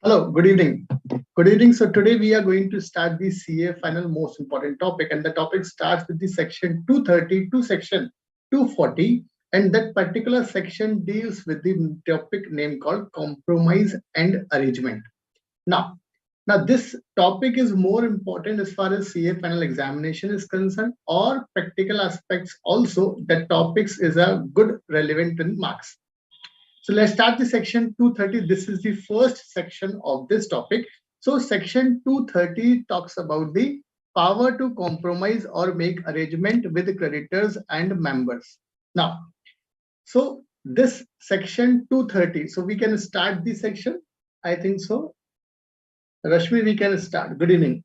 Hello, good evening. Good evening. So today we are going to start the CA final most important topic, and the topic starts with the section 230 to section 240, and that particular section deals with the topic name called compromise and arrangement. Now this topic is more important as far as CA final examination is concerned, or practical aspects also. The topics is a good relevant in marks. So let's start the section 230. This is the first section of this topic. So section 230 talks about the power to compromise or make arrangement with creditors and members. Now, so this section 230. So we can start the section. I think so. Rashmi, we can start. Good evening.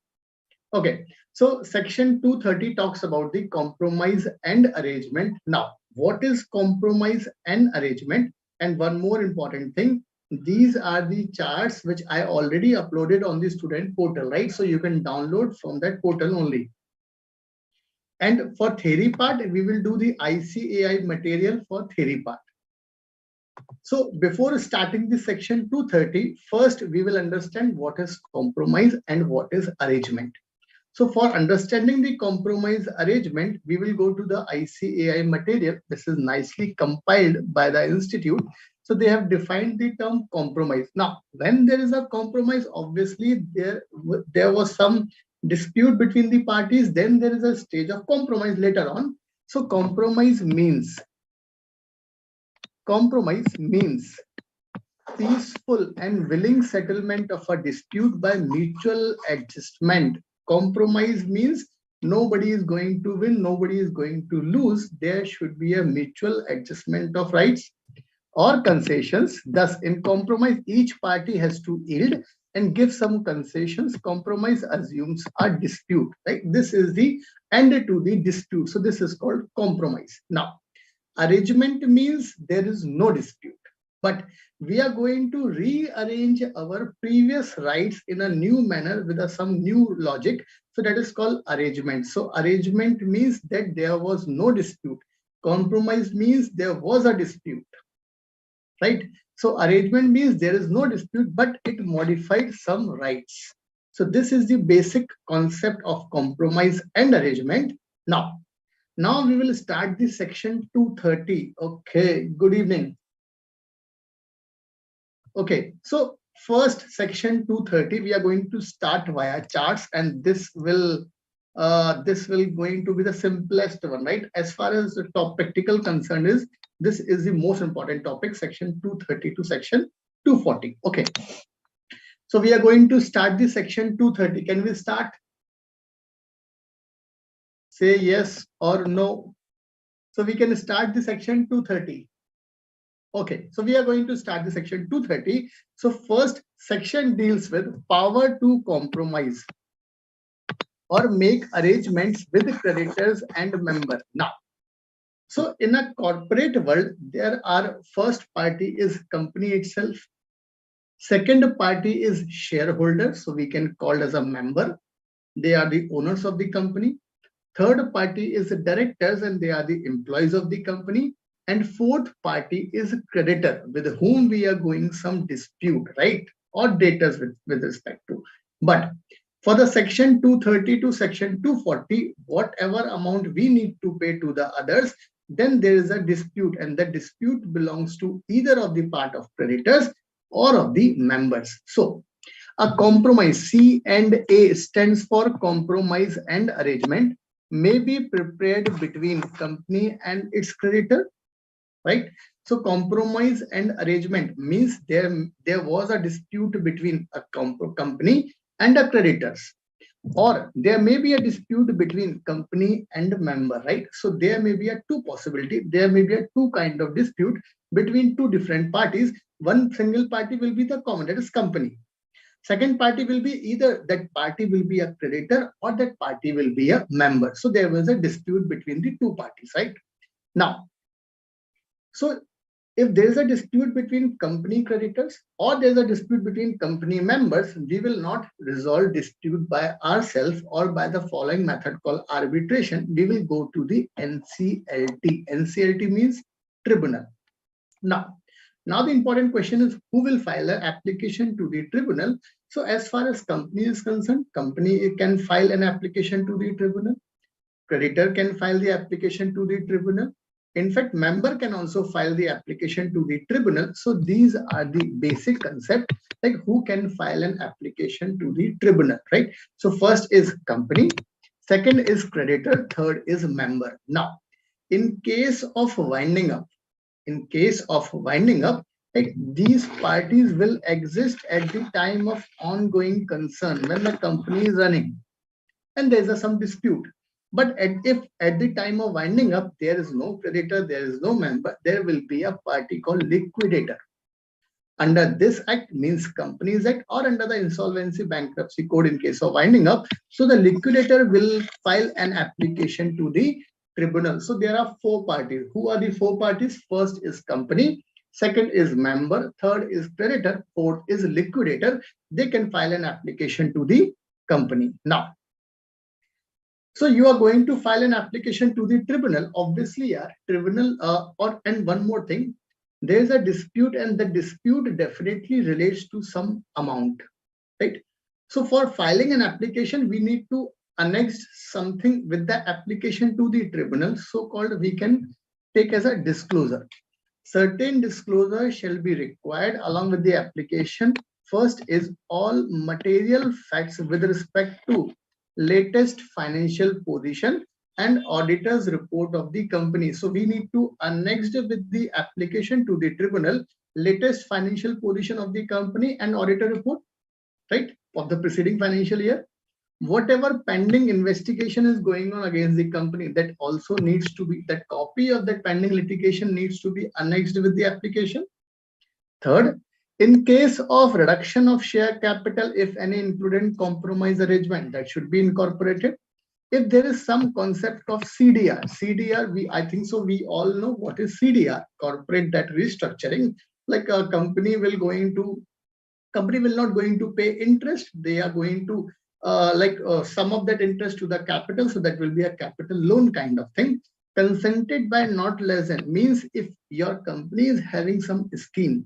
Okay. So section 230 talks about the compromise and arrangement. Now, what is compromise and arrangement? And one more important thing, these are the charts which I already uploaded on the student portal, right? So you can download from that portal only. And for theory part, we will do the ICAI material for theory part. So before starting the section 230, first we will understand what is compromise and what is arrangement. So for understanding the compromise arrangement, we will go to the ICAI material. This is nicely compiled by the institute. So they have defined the term compromise. Now, when there is a compromise, obviously there was some dispute between the parties. Then there is a stage of compromise later on. So compromise means peaceful and willing settlement of a dispute by mutual adjustment. Compromise means nobody is going to win, nobody is going to lose. There should be a mutual adjustment of rights or concessions. Thus, in compromise, each party has to yield and give some concessions. Compromise assumes a dispute. Right? This is the end to the dispute. So this is called compromise. Now, arrangement means there is no dispute, but we are going to rearrange our previous rights in a new manner with some new logic. So that is called arrangement. So arrangement means that there was no dispute. Compromise means there was a dispute, right? So arrangement means there is no dispute, but it modified some rights. So this is the basic concept of compromise and arrangement. Now we will start the section 230. Okay, good evening. Okay, so first section 230, we are going to start via charts, and this will going to be the simplest one, right? As far as the top practical concern is, this is the most important topic, section 230 to section 240. Okay, so we are going to start the section 230. Can we start? Say yes or no. So we can start the section 230. Okay, so we are going to start the section 230. So first section deals with power to compromise or make arrangements with creditors and members. Now, so in a corporate world, there are first party is company itself. Second party is shareholder, so we can call as a member. They are the owners of the company. Third party is the directors, and they are the employees of the company. And fourth party is creditor, with whom we are going some dispute, right? Or debtors with respect to. But for the section 230 to section 240, whatever amount we need to pay to the others, then there is a dispute, and the dispute belongs to either of the part of creditors or of the members. So a compromise, C and A stands for compromise and arrangement, may be prepared between company and its creditor, right? So compromise and arrangement means there was a dispute between a company and a creditors, or there may be a dispute between company and member, right? So there may be a two possibility. There may be a two kind of dispute between two different parties. One single party will be the common, that is company. Second party will be either that party will be a creditor or that party will be a member. So there was a dispute between the two parties, right? Now, so if there is a dispute between company creditors or there is a dispute between company members, we will not resolve dispute by ourselves or by the following method called arbitration. We will go to the NCLT. NCLT means tribunal. Now, Now the important question is, who will file an application to the tribunal? So as far as company is concerned, company can file an application to the tribunal. Creditor can file the application to the tribunal. In fact, member can also file the application to the tribunal. So these are the basic concept, like who can file an application to the tribunal, right? So first is company, second is creditor, third is member. Now, in case of winding up, like these parties will exist at the time of ongoing concern when the company is running and there's some dispute. But if at the time of winding up, there is no creditor, there is no member, there will be a party called liquidator. Under this act, means Companies Act, or under the Insolvency Bankruptcy Code in case of winding up. So the liquidator will file an application to the tribunal. So there are four parties. Who are the four parties? First is company, second is member, third is creditor, fourth is liquidator. They can file an application to the company. Now, so you are going to file an application to the tribunal. Obviously, yeah, tribunal and one more thing, there is a dispute, and the dispute definitely relates to some amount, right? So for filing an application, we need to annex something with the application to the tribunal, so-called we can take as a disclosure. Certain disclosure shall be required along with the application. First is all material facts with respect to latest financial position and auditor's report of the company. So we need to annex with the application to the tribunal latest financial position of the company and auditor report, right, of the preceding financial year. Whatever pending investigation is going on against the company, that also needs to be, that copy of that pending litigation needs to be annexed with the application. Third, in case of reduction of share capital, if any imprudent compromise arrangement, that should be incorporated. If there is some concept of CDR, I think so we all know what is CDR, corporate debt restructuring. Like a company will not going to pay interest. They are going to some of that interest to the capital. So that will be a capital loan kind of thing. Consented by not less than, means if your company is having some scheme,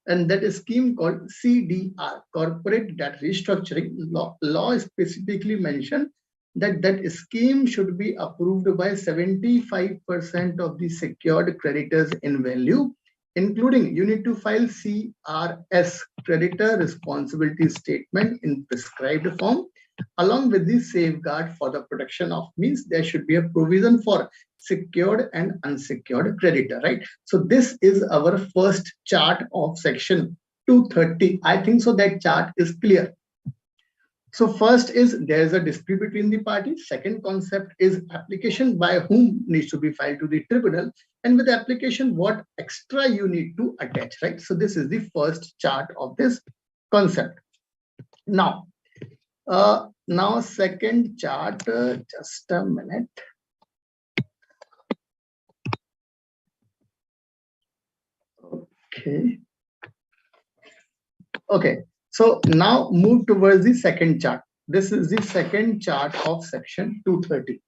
and that is scheme called CDR, corporate debt restructuring, law specifically mentioned that that scheme should be approved by 75% of the secured creditors in value, including you need to file CRS, creditor responsibility statement, in prescribed form, along with the safeguard for the protection of, means there should be a provision for secured and unsecured creditor, right? So this is our first chart of section 230. I think so that chart is clear. So first is there is a dispute between the parties. Second concept is application by whom needs to be filed to the tribunal, and with the application what extra you need to attach, right? So this is the first chart of this concept. Now second chart, just a minute. Okay, so now move towards the second chart. This is the second chart of section 230.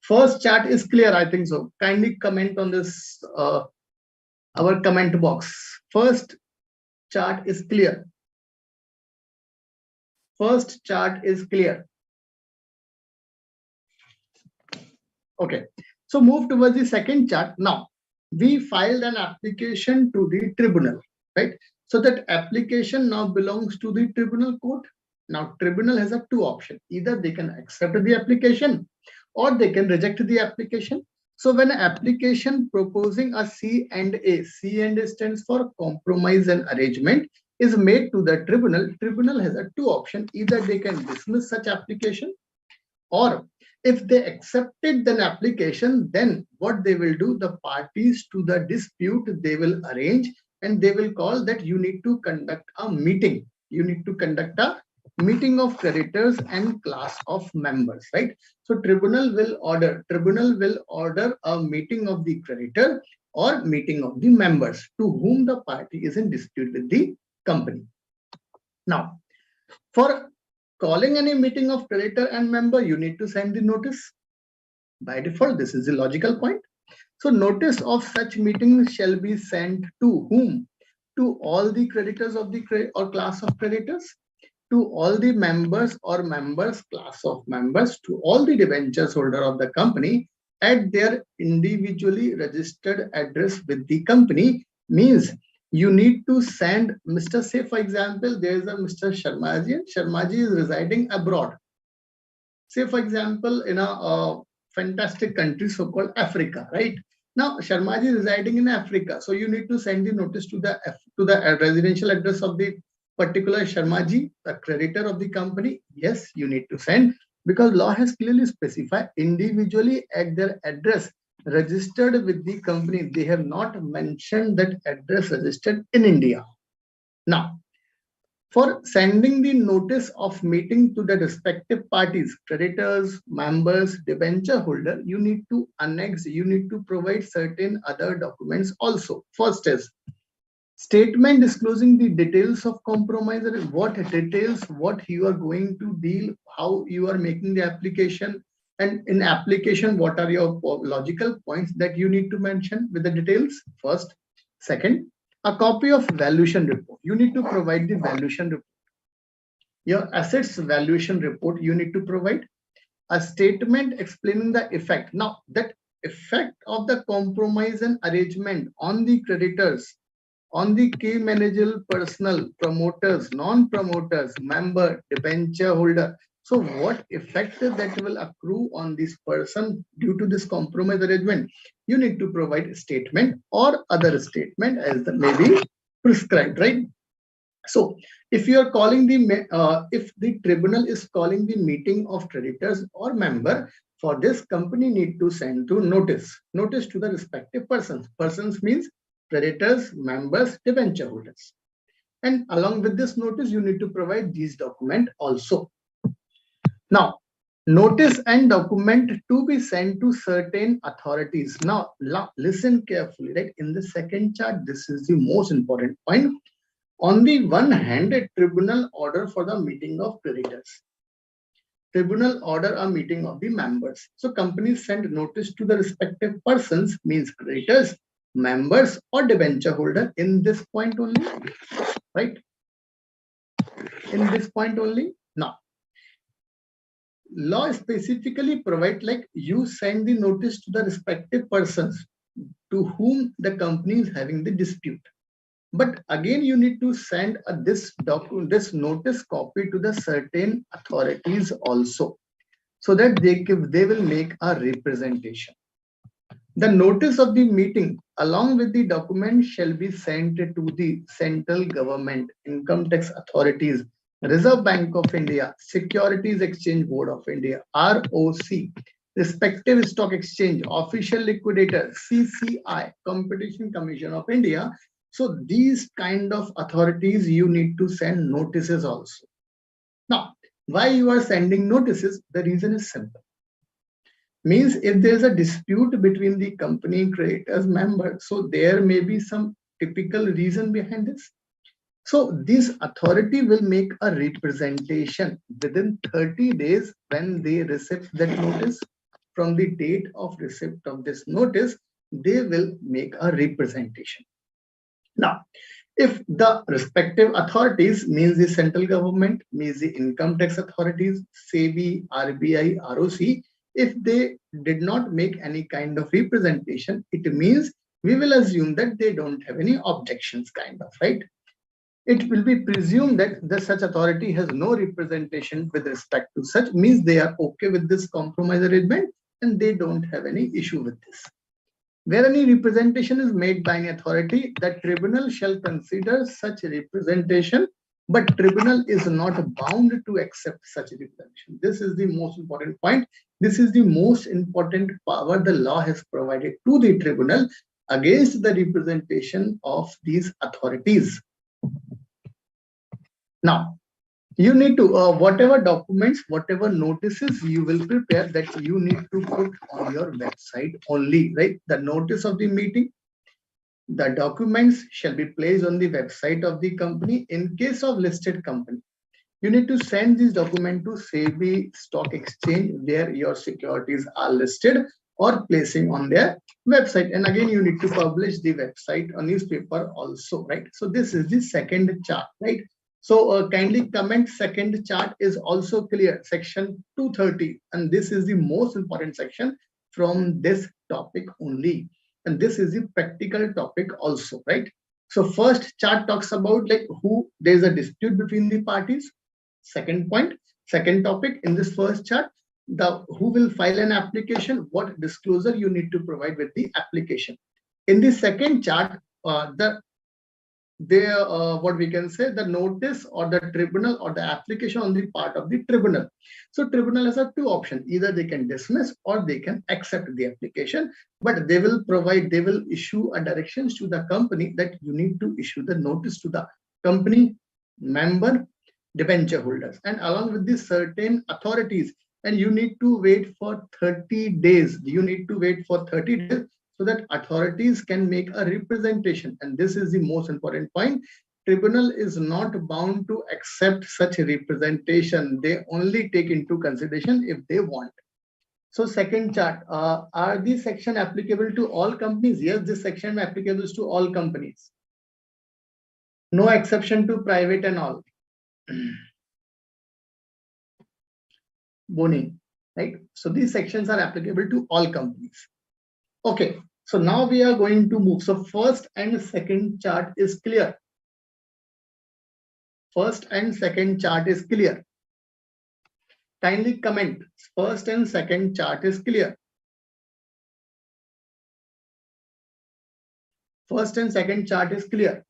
First chart is clear, I think so. Kindly comment on this, our comment box. First chart is clear. First chart is clear. Okay, so move towards the second chart. Now, we filed an application to the tribunal, right? So that application now belongs to the tribunal court. Now, tribunal has a two options. Either they can accept the application or they can reject the application. So when an application proposing a C&A, C&A stands for compromise and arrangement, is made to the tribunal, tribunal has a two options. Either they can dismiss such application, or if they accepted an application, then what they will do, the parties to the dispute, they will arrange and they will call that you need to conduct a meeting. You need to conduct a meeting of creditors and class of members, right? So tribunal will order a meeting of the creditor or meeting of the members to whom the party is in dispute with the company. Now, for calling any meeting of creditor and member, you need to send the notice. By default, this is the logical point. So notice of such meeting shall be sent to whom? to all the creditors of the or class of creditors, to all the members or members class of members, to all the debentures holder of the company at their individually registered address with the company. Means you need to send Mr. Say, for example, there is a Mr. Sharmaji, and Sharmaji is residing abroad. Say, for example, in a fantastic country so-called Africa, right? Now, Sharmaji is residing in Africa, so you need to send the notice to the residential address of the particular Sharmaji, the creditor of the company. Yes, you need to send, because law has clearly specified individually at their address registered with the company. They have not mentioned that address registered in India. Now, for sending the notice of meeting to the respective parties, creditors, members, debenture holder, you need to annex, you need to provide certain other documents also. First is statement disclosing the details of compromise, what details, what you are going to deal, how you are making the application, and in application, what are your logical points that you need to mention with the details first. Second, a copy of valuation report. You need to provide the valuation report. Your assets valuation report, you need to provide a statement explaining the effect. Now, that effect of the compromise and arrangement on the creditors, on the key managerial personnel, promoters, non-promoters, member, debenture holder. So what effect that will accrue on this person due to this compromise arrangement? You need to provide a statement or other statement as the may be prescribed, right? So if you are calling the, if the tribunal is calling the meeting of creditors or member, for this company need to send to notice to the respective persons. Persons means creditors, members, debenture holders. And along with this notice, you need to provide these document also. Now, notice and document to be sent to certain authorities. Now, listen carefully, right? In the second chart, this is the most important point. On the one hand, a tribunal order for the meeting of creditors. Tribunal order a meeting of the members. So companies send notice to the respective persons, means creditors, members, or debenture holder in this point only, right? In this point only. Now, law specifically provide like you send the notice to the respective persons to whom the company is having the dispute. But again, you need to send this notice copy to the certain authorities also, so that they will make a representation. The notice of the meeting along with the document shall be sent to the central government, income tax authorities, Reserve Bank of India, Securities Exchange Board of India, ROC, respective stock exchange, official liquidator, CCI, Competition Commission of India. So these kind of authorities you need to send notices also. Now, why you are sending notices? The reason is simple. Means if there is a dispute between the company creditors members, so there may be some typical reason behind this. So this authority will make a representation within 30 days when they receive that notice. From the date of receipt of this notice, they will make a representation. Now, if the respective authorities means the central government, means the income tax authorities, SEBI, RBI, ROC, if they did not make any kind of representation, it means we will assume that they don't have any objections, kind of, right? It will be presumed that the such authority has no representation with respect to such, means they are okay with this compromise arrangement and they don't have any issue with this. Where any representation is made by an authority, the tribunal shall consider such representation, but tribunal is not bound to accept such representation. This is the most important point. This is the most important power the law has provided to the tribunal against the representation of these authorities. Now, you need to, whatever documents, whatever notices you will prepare, that you need to put on your website only, right? The notice of the meeting, the documents shall be placed on the website of the company. In case of listed company, you need to send this document to SEBI Stock Exchange where your securities are listed, or placing on their website. And again, you need to publish the website or newspaper also, right? So this is the second chart, right? So kindly comment second chart is also clear, section 230. And this is the most important section from this topic only. And this is the practical topic also, right? So first chart talks about like who there's a dispute between the parties. Second point, second topic in this first chart, the who will file an application, what disclosure you need to provide with the application. In the second chart, what we can say, the notice or the tribunal or the application on the part of the tribunal. So tribunal has a two options, either they can dismiss or they can accept the application, but they will issue a directions to the company that you need to issue the notice to the company, member, debenture holders, and along with these certain authorities, and you need to wait for 30 days. You need to wait for 30 days so that authorities can make a representation. And this is the most important point. Tribunal is not bound to accept such a representation. They only take into consideration if they want. So second chart, are these section applicable to all companies? Yes, this section applicable to all companies. No exception to private and all. Boni, right? So these sections are applicable to all companies. Okay, so now we are going to move. So first and second chart is clear. First and second chart is clear. Kindly comment. First and second chart is clear. First and second chart is clear.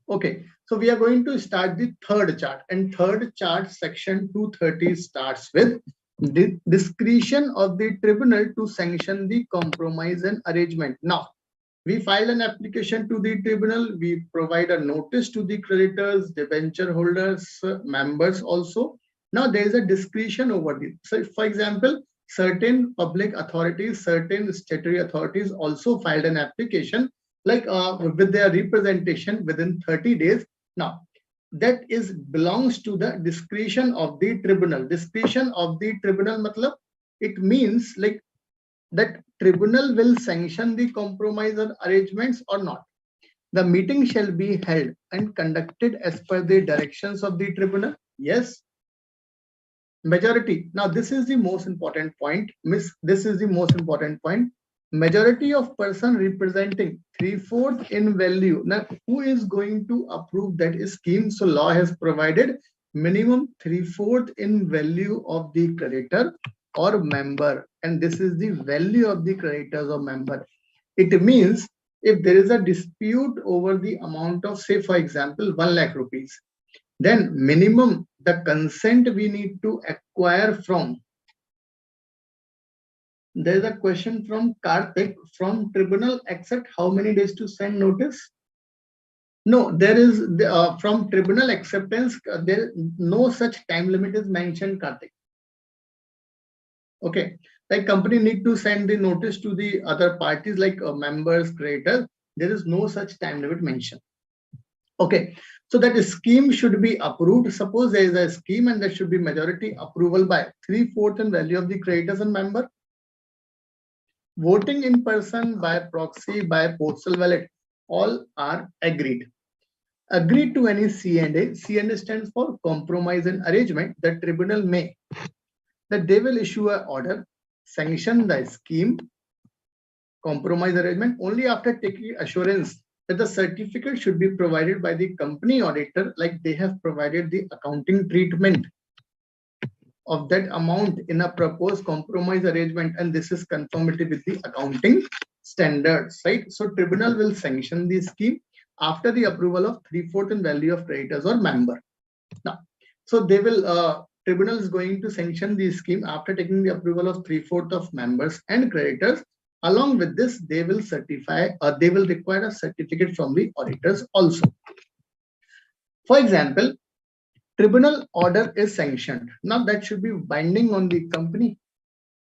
Okay, so we are going to start the third chart, and third chart section 230 starts with the discretion of the tribunal to sanction the compromise and arrangement. Now, we file an application to the tribunal, we provide a notice to the creditors, debenture holders, members also. Now there is a discretion over this. So for example, certain public authorities, certain statutory authorities also filed an application like with their representation within 30 days. Now that is belongs to the discretion of the tribunal. Discretion of the tribunal matlab, it means like that tribunal will sanction the compromise or arrangements or not. The meeting shall be held and conducted as per the directions of the tribunal. Yes. Majority. Now this is the most important point. This is the most important point. Majority of person representing 3/4 in value. Now who is going to approve that scheme? So law has provided minimum 3/4 in value of the creditor or member, and this is the value of the creditors or member. It means if there is a dispute over the amount of, say for example, 1 lakh rupees, then minimum the consent we need to acquire from. There is a question from Karthik, from tribunal accept how many days to send notice? No, there is from tribunal acceptance, there no such time limit is mentioned, Karthik. Okay, like company need to send the notice to the other parties like members, creditors. There is no such time limit mentioned. Okay, so that scheme should be approved. Suppose there is a scheme and there should be majority approval by 3/4 in value of the creditors and member. Voting in person, by proxy, by postal ballot, all are agreed. Agreed to any C&A. C&A stands for compromise and arrangement. The tribunal may, that they will issue an order, sanction the scheme, compromise arrangement only after taking assurance that the certificate should be provided by the company auditor, like they have provided the accounting treatment of that amount in a proposed compromise arrangement, and this is conformity with the accounting standards, right? So tribunal will sanction the scheme after the approval of 3/4 in value of creditors or member. Now, so they will tribunal is going to sanction the scheme after taking the approval of 3/4 of members and creditors. Along with this, they will certify or they will require a certificate from the auditors also. For example, tribunal order is sanctioned. Now that should be binding on the company,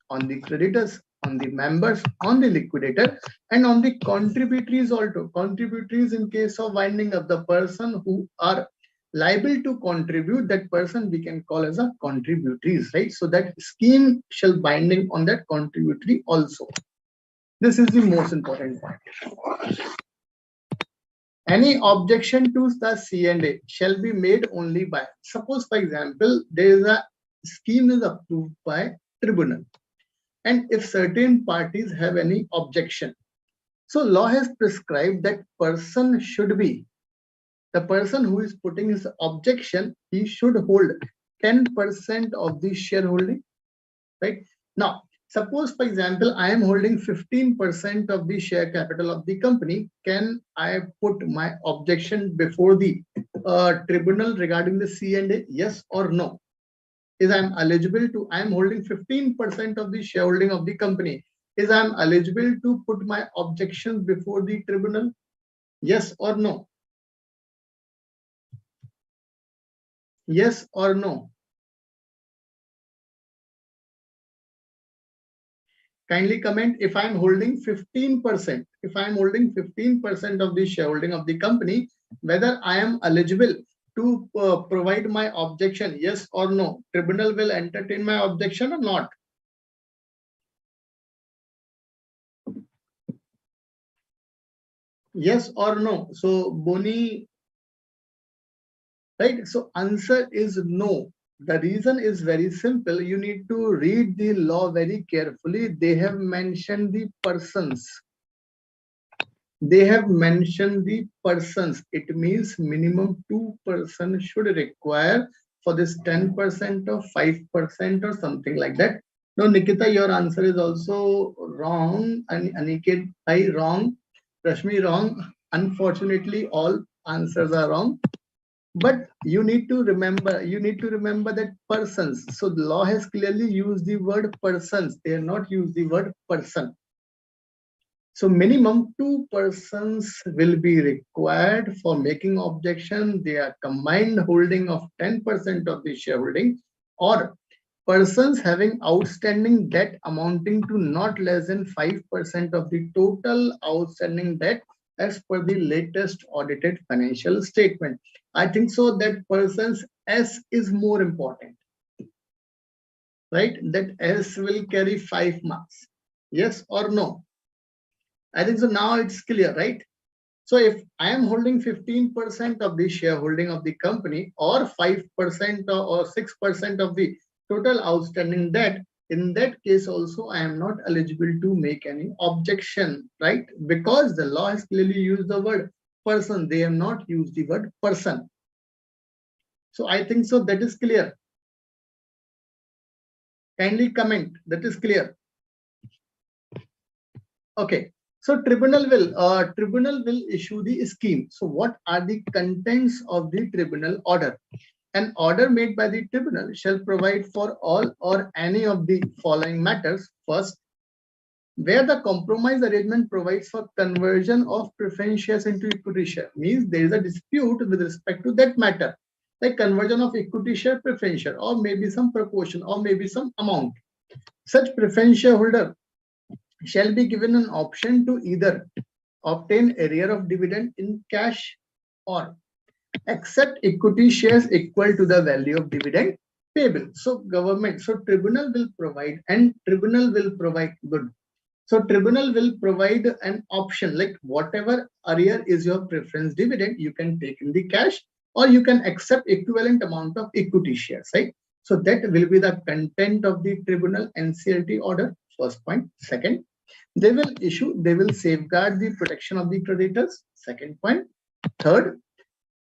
on the creditors, on the members, on the liquidator, and on the contributories also. Contributories in case of winding up, the person who are liable to contribute, that person we can call as a contributories, right? So that scheme shall binding on that contributory also. This is the most important point. Any objection to the C&A shall be made only by, suppose for example, there is a scheme is approved by tribunal, and if certain parties have any objection, so law has prescribed that person should be, the person who is putting his objection, he should hold 10% of the shareholding, right? Now, suppose, for example, I am holding 15% of the share capital of the company. Can I put my objection before the tribunal regarding the C&A? Yes or no? Is I am eligible to, I am holding 15% of the shareholding of the company. Is I am eligible to put my objections before the tribunal? Yes or no? Yes or no? Kindly comment if I'm holding 15%. If I'm holding 15% of the shareholding of the company, whether I am eligible to provide my objection, yes or no? Tribunal will entertain my objection or not? Yes or no? So Boni, right? So answer is no. The reason is very simple. You need to read the law very carefully. They have mentioned the persons. They have mentioned the persons. It means minimum 2 persons should require for this 10% or 5% or something like that. No, Nikita, your answer is also wrong. And Aniket, I wrong. Rashmi wrong. Unfortunately, all answers are wrong. But you need to remember that persons. So the law has clearly used the word persons. They have not used the word person. So minimum 2 persons will be required for making objection. They are combined holding of 10% of the shareholding, or persons having outstanding debt amounting to not less than 5% of the total outstanding debt as per the latest audited financial statement. I think so that persons S is more important, right? That S will carry 5 marks. Yes or no? I think so now it's clear, right? So if I am holding 15% of the shareholding of the company, or 5% or 6% of the total outstanding debt, in that case also I am not eligible to make any objection, right? Because the law has clearly used the word person. They have not used the word person. So I think so that is clear. Kindly comment that is clear. Okay. So tribunal will issue the scheme. So what are the contents of the tribunal order? An order made by the tribunal shall provide for all or any of the following matters. First, where the compromise arrangement provides for conversion of preference shares into equity share, means there is a dispute with respect to that matter, like conversion of equity share preference share, or maybe some proportion, or maybe some amount. Such preference shareholder shall be given an option to either obtain arrear of dividend in cash or accept equity shares equal to the value of dividend payable. So tribunal will provide good. So tribunal will provide an option, like whatever arrear is your preference dividend, you can take in the cash, or you can accept equivalent amount of equity shares, right? So that will be the content of the tribunal NCLT order. First point. Second, they will safeguard the protection of the creditors. Second point. Third,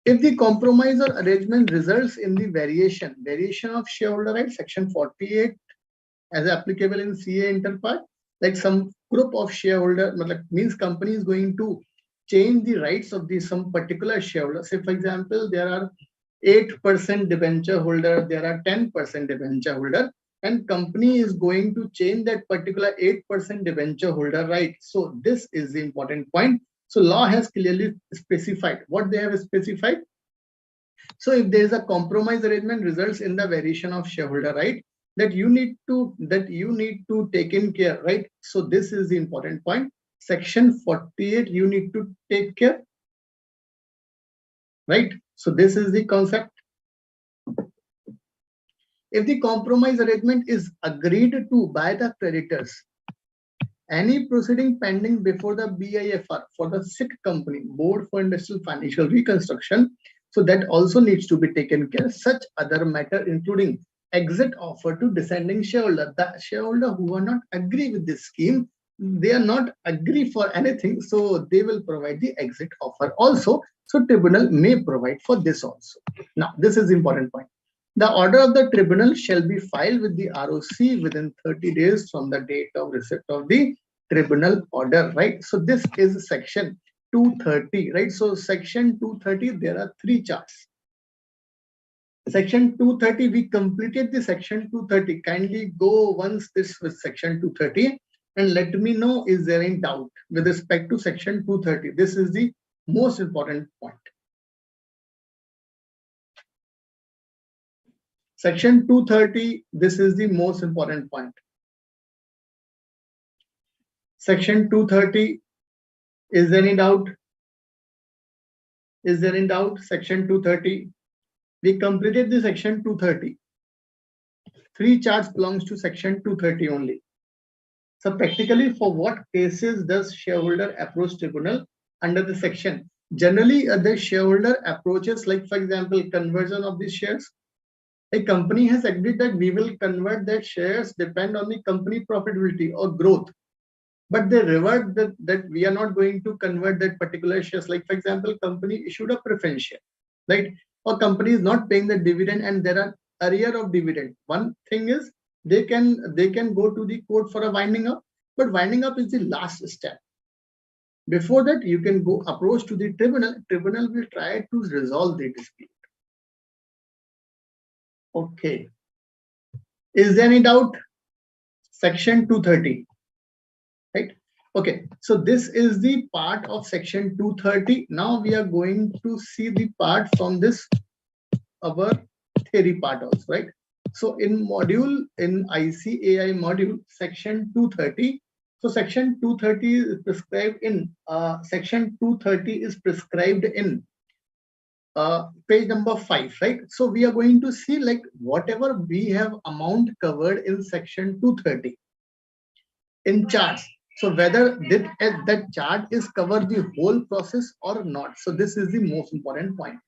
if the compromise or arrangement results in the variation of shareholder rights, section 48 as applicable in CA interpart, like some group of shareholder, means company is going to change the rights of the some particular shareholder. Say for example, there are 8% debenture holder, there are 10% debenture holder, and company is going to change that particular 8% debenture holder, right? So this is the important point. So law has clearly specified what they have specified. So if there is a compromise arrangement results in the variation of shareholder right, that you need to take in care, right? So this is the important point. Section 48 you need to take care, right? So this is the concept. If the compromise arrangement is agreed to by the creditors, any proceeding pending before the BIFR for the SIC company, Board for Industrial Financial Reconstruction, so that also needs to be taken care. Such other matter including exit offer to descending shareholder, the shareholder who are not agree with this scheme, they are not agree for anything, so they will provide the exit offer also. So tribunal may provide for this also. Now this is the important point. The order of the tribunal shall be filed with the ROC within 30 days from the date of receipt of the tribunal order, right? So this is section 230, right? So section 230, there are 3 charts. Section 230, we completed the section 230. Kindly go once this with section 230 and let me know, is there any doubt with respect to section 230? This is the most important point. Section 230, this is the most important point. Section 230, is there any doubt? Is there any doubt? Section 230, we completed the section 230. 3 charts belongs to section 230 only. So practically, for what cases does shareholder approach tribunal under the section? Generally, the shareholder approaches, like for example, conversion of these shares. A company has agreed that we will convert their shares depend on the company profitability or growth, but they revert that we are not going to convert that particular shares. Like for example, company issued a preference share, right? Or company is not paying the dividend and there are arrear of dividend. One thing is they can go to the court for a winding up, but winding up is the last step. Before that, you can go approach to the tribunal. Tribunal will try to resolve the dispute. Okay. Is there any doubt? Section 230, right? Okay, so this is the part of section 230. Now we are going to see the part from this our theory part also, right? So in ICAI module section 230. So section 230 is prescribed in section 230 is prescribed in page number 5, right? So we are going to see like whatever we have amount covered in section 230 in charts. So whether that chart is cover the whole process or not. So this is the most important point.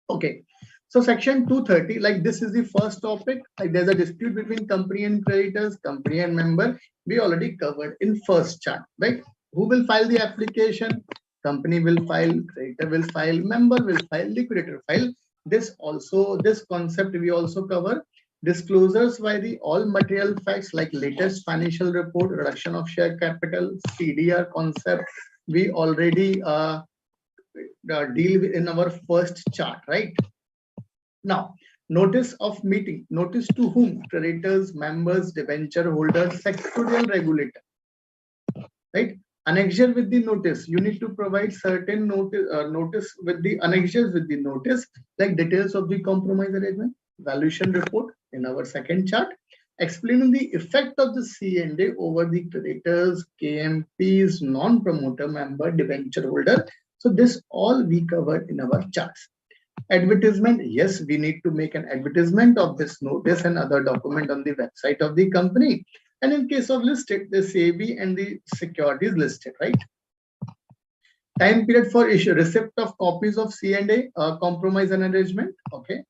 Okay. So section 230, like this is the first topic. Like there's a dispute between company and creditors, company and member. We already covered in first chart, right? Who will file the application? Company will file, creditor will file, member will file, liquidator file. This concept we also cover. Disclosures by the all material facts like latest financial report, reduction of share capital, CDR concept. We already deal with in our first chart, right? Now, notice of meeting. Notice to whom? Creditors, members, debenture holders, sectorial regulator, right? Annexure with the notice. You need to provide certain notice with the annexures with the notice, like details of the compromise arrangement, valuation report in our second chart, explaining the effect of the C&A over the creditors, KMPs, non-promoter member, debenture holder. So this all we covered in our charts. Advertisement, yes, we need to make an advertisement of this notice and other document on the website of the company. And in case of listed, the SEBI and the securities listed, right? Time period for issue, receipt of copies of C&A, compromise and arrangement, okay?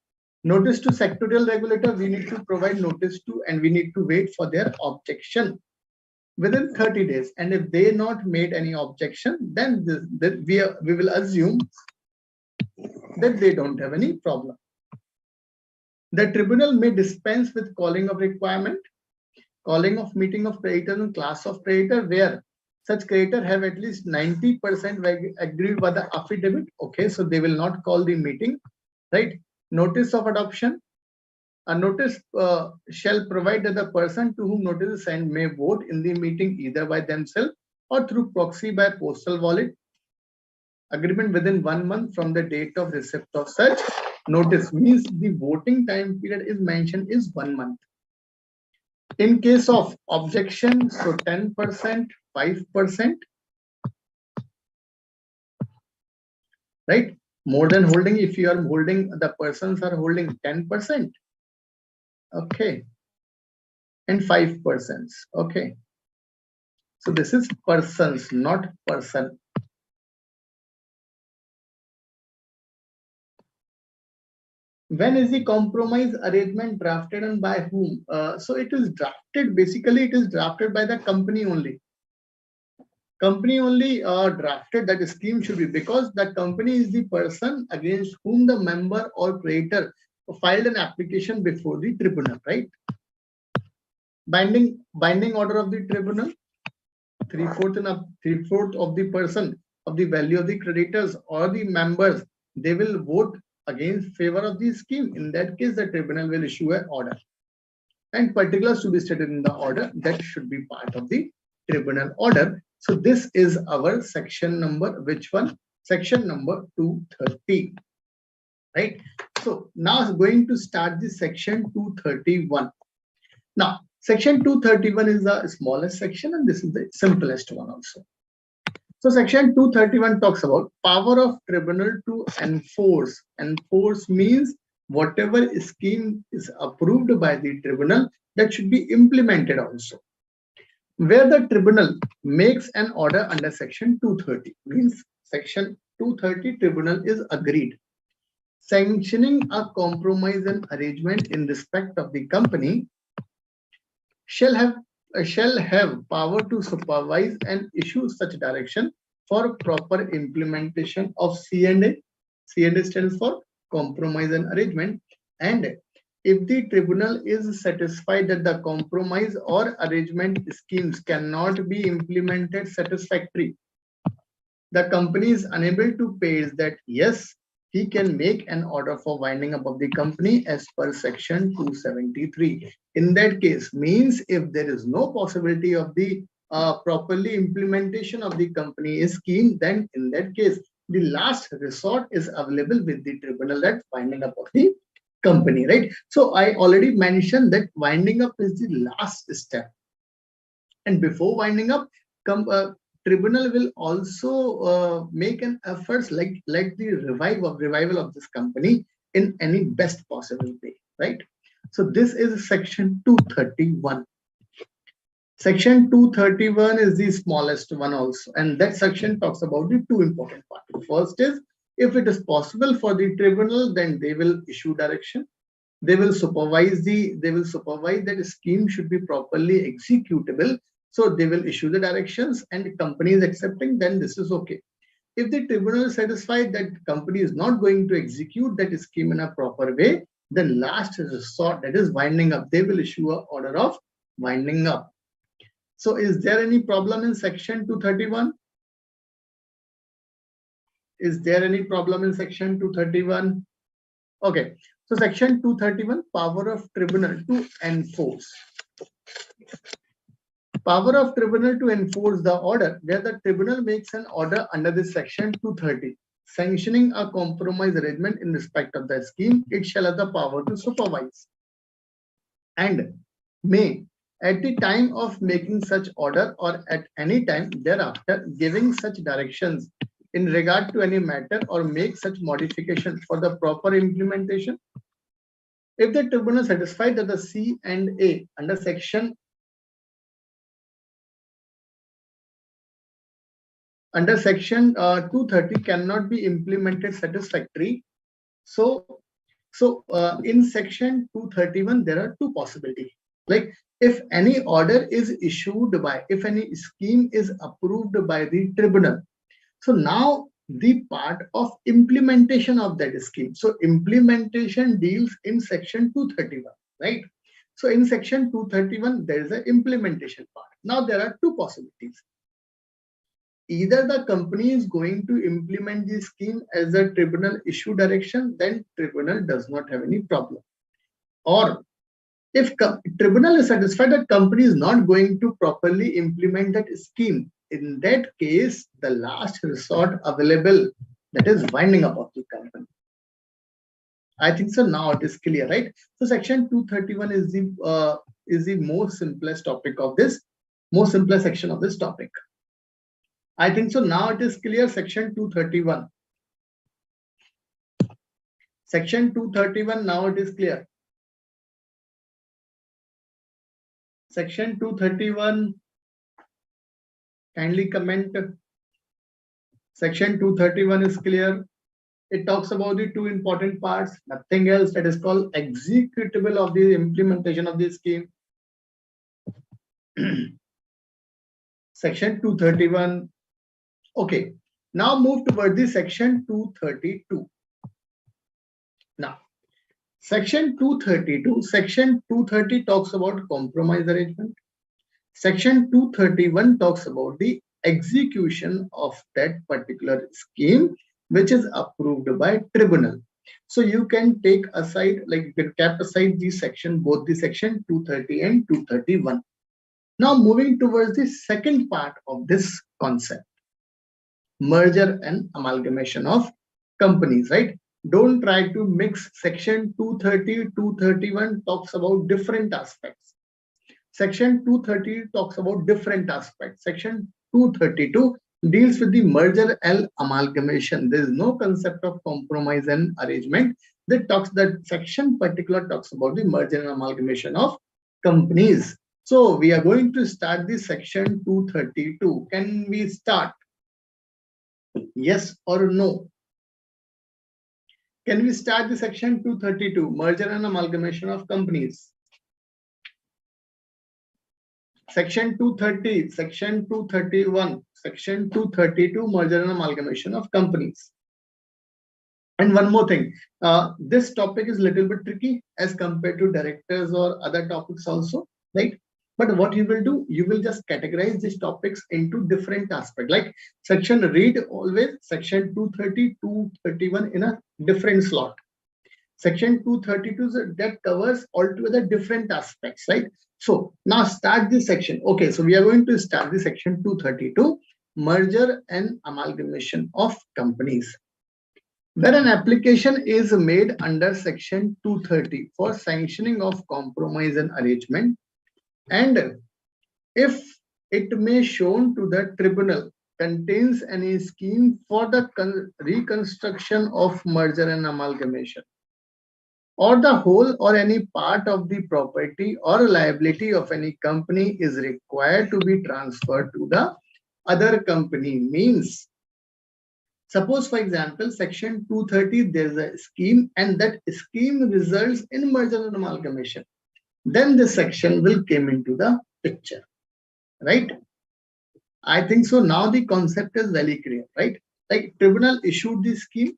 Notice to sectorial regulator, we need to provide notice to and we need to wait for their objection within 30 days. And if they not made any objection, then we will assume that they don't have any problem. The tribunal may dispense with calling of requirement, calling of meeting of creditors and class of creditor where such creditor have at least 90% agreed by the affidavit. Okay, so they will not call the meeting, right? Notice of adoption. A notice shall provide that the person to whom notice is sent may vote in the meeting either by themselves or through proxy by postal wallet. Agreement within 1 month from the date of receipt of such notice, means the voting time period is mentioned is 1 month. In case of objection, so 10%, 5%, right? More than holding, if you are holding, the persons are holding 10%. Okay. And 5%. Okay. So this is persons, not person. When is the compromise arrangement drafted and by whom? So it is drafted, basically it is drafted by the company only. Company only drafted that scheme should be, because the company is the person against whom the member or creator filed an application before the tribunal, right? Binding order of the tribunal, 3/4 of the person of the value of the creditors or the members, they will vote against favor of the scheme. In that case, the tribunal will issue an order, and particulars to be stated in the order that should be part of the tribunal order. So this is our section number, which one? Section number 230, right? So now I'm going to start the section 231. Now, section 231 is the smallest section, and this is the simplest one also. So section 231 talks about power of tribunal to enforce. Enforce means whatever scheme is approved by the tribunal, that should be implemented also. Where the tribunal makes an order under section 230, means section 230 tribunal is agreed, sanctioning a compromise and arrangement in respect of the company, shall have power to supervise and issue such direction for proper implementation of C&A. C&A stands for compromise and arrangement. And if the tribunal is satisfied that the compromise or arrangement schemes cannot be implemented satisfactorily, the company is unable to pay, that yes, he can make an order for winding up of the company as per section 273. In that case, means if there is no possibility of the properly implementation of the company scheme, then in that case, the last resort is available with the tribunal, that winding up of the company, right? So I already mentioned that winding up is the last step. And before winding up, tribunal will also make an efforts like the revival of this company in any best possible way, right? So this is section 231. Section 231 is the smallest one also, and that section talks about the two important parts. First is, if it is possible for the tribunal, then they will issue direction. They will supervise that the scheme should be properly executable. So they will issue the directions, and the company is accepting, then this is okay. If the tribunal is satisfied that the company is not going to execute that scheme in a proper way, then last resort, that is winding up, they will issue an order of winding up. So is there any problem in section 231? Is there any problem in section 231? Okay. So section 231, power of tribunal to enforce. Power of tribunal to enforce the order, where the tribunal makes an order under this section 230, sanctioning a compromise arrangement in respect of the scheme, it shall have the power to supervise, and may, at the time of making such order or at any time thereafter, giving such directions in regard to any matter or make such modification for the proper implementation. If the tribunal is satisfied that the C&A under section 230 cannot be implemented satisfactorily, so in section 231 there are two possibilities. Like, if any order is issued by, if any scheme is approved by the tribunal, so now the part of implementation of that scheme. So implementation deals in section 231, right? So in section 231, there is an implementation part. Now there are two possibilities. Either the company is going to implement the scheme as a tribunal issue direction, then tribunal does not have any problem. Or if tribunal is satisfied that company is not going to properly implement that scheme, in that case, the last resort available, that is winding up of the company. I think so now it is clear, right? So section 231 is the most simplest topic of this, most simplest section of this topic. I think so now it is clear, section 231. Section 231, now it is clear. Section 231, kindly comment. Section 231 is clear. It talks about the two important parts, nothing else, that is called executable of the implementation of the scheme. Section 231. Okay, now move toward the section 232. Now, section 230 talks about compromise arrangement. Section 231 talks about the execution of that particular scheme which is approved by tribunal. So you can take aside, like you can keep aside the section, both the section 230 and 231. Now moving towards the second part of this concept, merger and amalgamation of companies, right? Don't try to mix. Section 230, 231 talks about different aspects. Section 230 talks about different aspects. Section 232 deals with the merger and amalgamation. There is no concept of compromise and arrangement. That section particular talks about the merger and amalgamation of companies. So we are going to start the section 232. Can we start? Yes or no? Can we start the section 232, merger and amalgamation of companies? Section 230, section 231, section 232, merger and amalgamation of companies. And one more thing, this topic is a little bit tricky as compared to directors or other topics also, right? But what you will do, you will just categorize these topics into different aspects. Like section, read always section 230, 231 in a different slot. Section 232, that covers altogether different aspects, right? So now start this section. Okay, so we are going to start the section 232, merger and amalgamation of companies. When an application is made under section 230 for sanctioning of compromise and arrangement, and if it may shown to the tribunal contains any scheme for the reconstruction of merger and amalgamation, or the whole or any part of the property or liability of any company is required to be transferred to the other company, means suppose, for example, section 230, there's a scheme and that scheme results in merger and amalgamation, then this section will come into the picture, right? I think so. Now the concept is very clear, right? Like tribunal issued the scheme,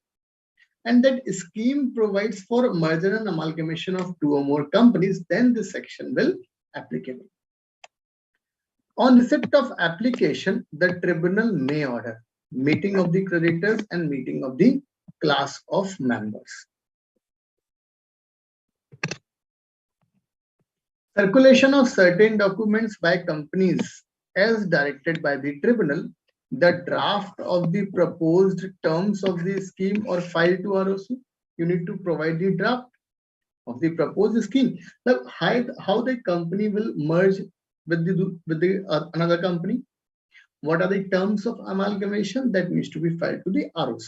and that scheme provides for merger and amalgamation of two or more companies, then this section will applicable. On receipt of application, the tribunal may order meeting of the creditors and meeting of the class of members. Circulation of certain documents by companies as directed by the tribunal. The draft of the proposed terms of the scheme or filed to ROC. You need to provide the draft of the proposed scheme. Now, how the company will merge with the another company. What are the terms of amalgamation that needs to be filed to the ROC.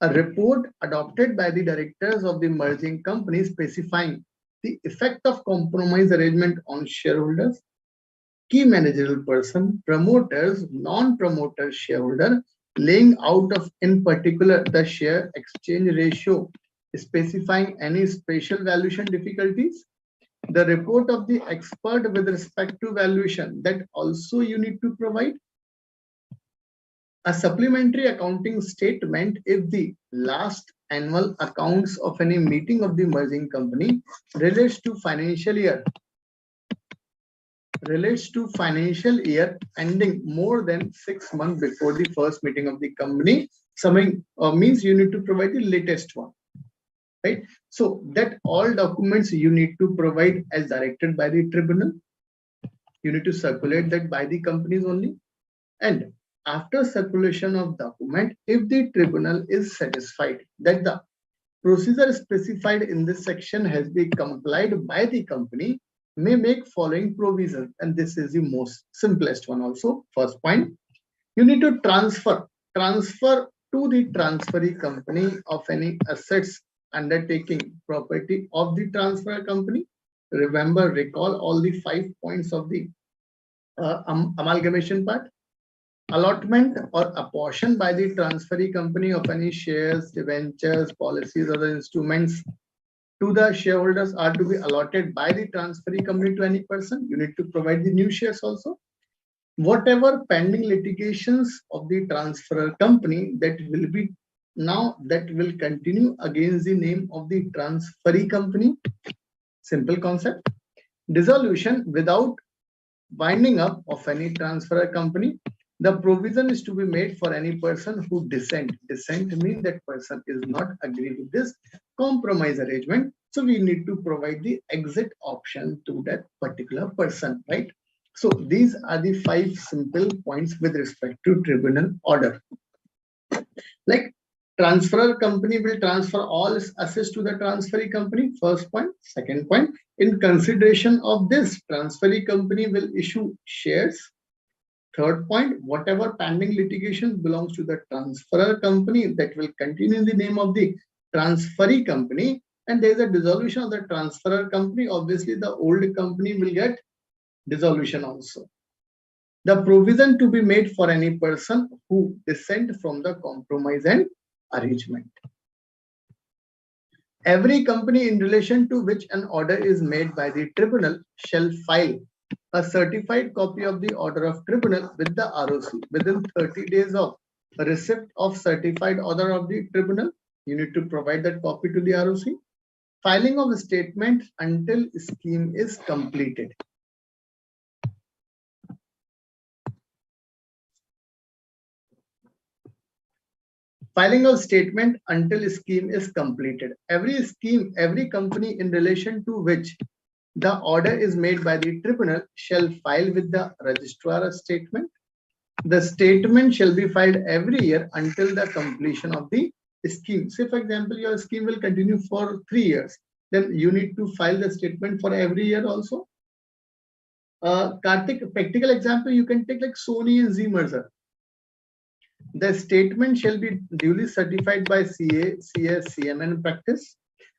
A report adopted by the directors of the merging company specifying the effect of compromise arrangement on shareholders, key managerial person, promoters, non-promoter shareholder, laying out of in particular the share exchange ratio, specifying any special valuation difficulties, the report of the expert with respect to valuation, that also you need to provide. A supplementary accounting statement if the last annual accounts of any meeting of the merging company relates to financial year ending more than 6 months before the first meeting of the company. Something means you need to provide the latest one, right? So that all documents you need to provide as directed by the tribunal. You need to circulate that by the companies only. And after circulation of document, if the tribunal is satisfied that the procedure specified in this section has been complied by the company, may make following provision, and this is the most simplest one also. First point, you need to transfer to the transferee company of any assets undertaking property of the transfer company. Remember, recall all the 5 points of the amalgamation part. Allotment or apportion by the transferee company of any shares, debentures, policies, or the instruments to the shareholders are to be allotted by the transferee company to any person. You need to provide the new shares also. Whatever pending litigations of the transferor company that will continue against the name of the transferee company. Simple concept. Dissolution without winding up of any transferor company. The provision is to be made for any person who dissent. Dissent means that person is not agree with this compromise arrangement. So we need to provide the exit option to that particular person, right? So these are the 5 simple points with respect to tribunal order. Like transferor company will transfer all its assets to the transferee company. First point. Second point, in consideration of this, transferee company will issue shares. Third point, whatever pending litigation belongs to the transferor company that will continue in the name of the transferee company, and there is a dissolution of the transferor company. Obviously, the old company will get dissolution also. The provision to be made for any person who dissent from the compromise and arrangement. Every company in relation to which an order is made by the tribunal shall file a certified copy of the order of tribunal with the ROC within 30 days of receipt of certified order of the tribunal. You need to provide that copy to the ROC. Filing of a statement until scheme is completed. Filing of statement until scheme is completed. Every scheme, every company in relation to which the order is made by the tribunal shall file with the registrar a statement. The statement shall be filed every year until the completion of the scheme. Say, for example, your scheme will continue for 3 years. Then you need to file the statement for every year also. Karthik, practical example you can take like Sony and Z merger. The statement shall be duly certified by CA, CS, CMN practice.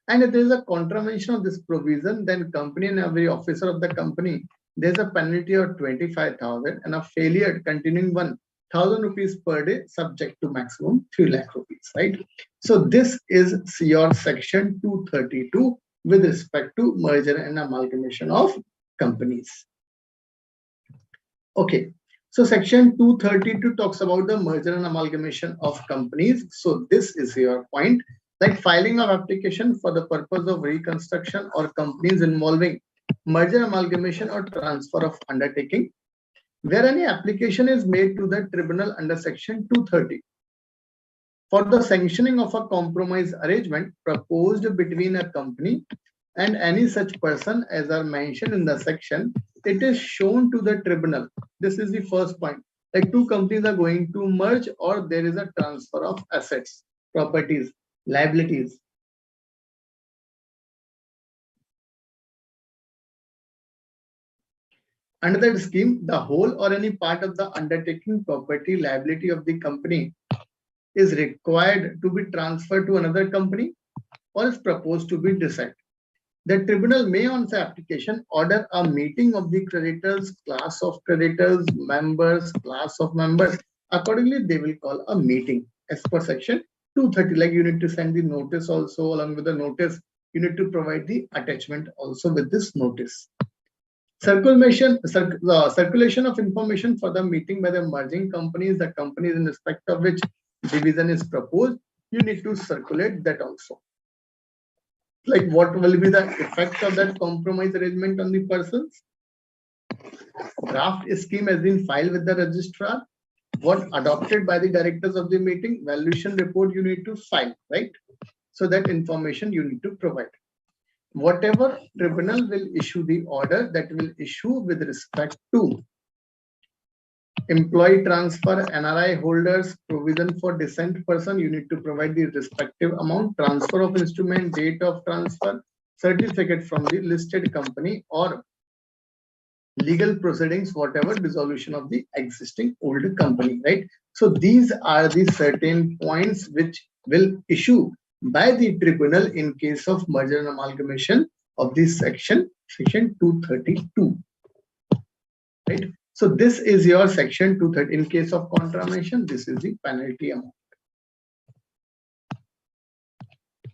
And if there is a contravention of this provision, then company and every officer of the company, there's a penalty of 25,000 and a failure continuing 1,000 rupees per day, subject to maximum 3 lakh rupees, right? So this is your section 232 with respect to merger and amalgamation of companies. Okay. So section 232 talks about the merger and amalgamation of companies. So this is your point, like filing of application for the purpose of reconstruction or companies involving merger, amalgamation or transfer of undertaking, where any application is made to the tribunal under section 230 for the sanctioning of a compromise arrangement proposed between a company and any such person as are mentioned in the section, it is shown to the tribunal. This is the first point. Like 2 companies are going to merge or there is a transfer of assets, properties, liabilities. Under that scheme, the whole or any part of the undertaking, property, liability of the company is required to be transferred to another company or is proposed to be decided. The tribunal may, on the application, order a meeting of the creditors, class of creditors, members, class of members. Accordingly, they will call a meeting as per section 230. Like you need to send the notice also. Along with the notice, you need to provide the attachment also with this notice. Circulation of information for the meeting by the merging companies, the companies in respect of which division is proposed, you need to circulate that also. Like what will be the effect of that compromise arrangement on the persons? Draft scheme has been filed with the registrar. What adopted by the directors of the meeting, valuation report you need to file, right? So that information you need to provide. Whatever tribunal will issue the order, that will issue with respect to employee transfer, NRI holders, provision for dissent person, you need to provide the respective amount, transfer of instrument, date of transfer, certificate from the listed company or legal proceedings, whatever, dissolution of the existing old company, right? So these are the certain points which will issue by the tribunal in case of merger and amalgamation of this section 232, right? So this is your section 230. In case of contravention, this is the penalty amount.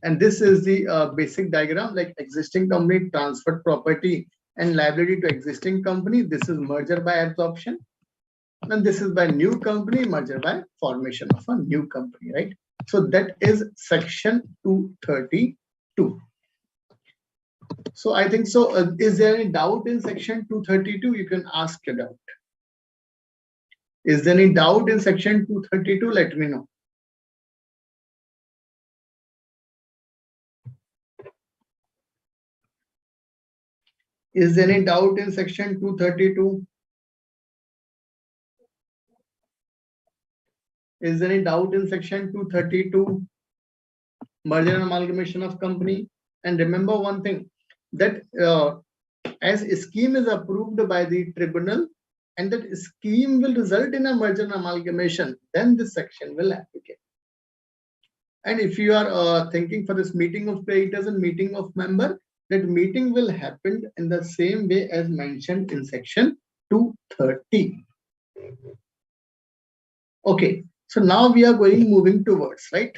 And this is the basic diagram, like existing company transferred property and liability to existing company. This is merger by absorption. And this is by new company, merger by formation of a new company, right? So that is section 232. So I think so. Is there any doubt in section 232? You can ask a doubt. Is there any doubt in section 232? Let me know. Is there any doubt in section 232? Is there any doubt in section 232? Merger and amalgamation of company. And remember one thing, that as a scheme is approved by the tribunal and that scheme will result in a merger and amalgamation, then this section will applicate. And if you are thinking for this meeting of creditors and meeting of member, that meeting will happen in the same way as mentioned in section 230. Okay, so now we are moving towards, right?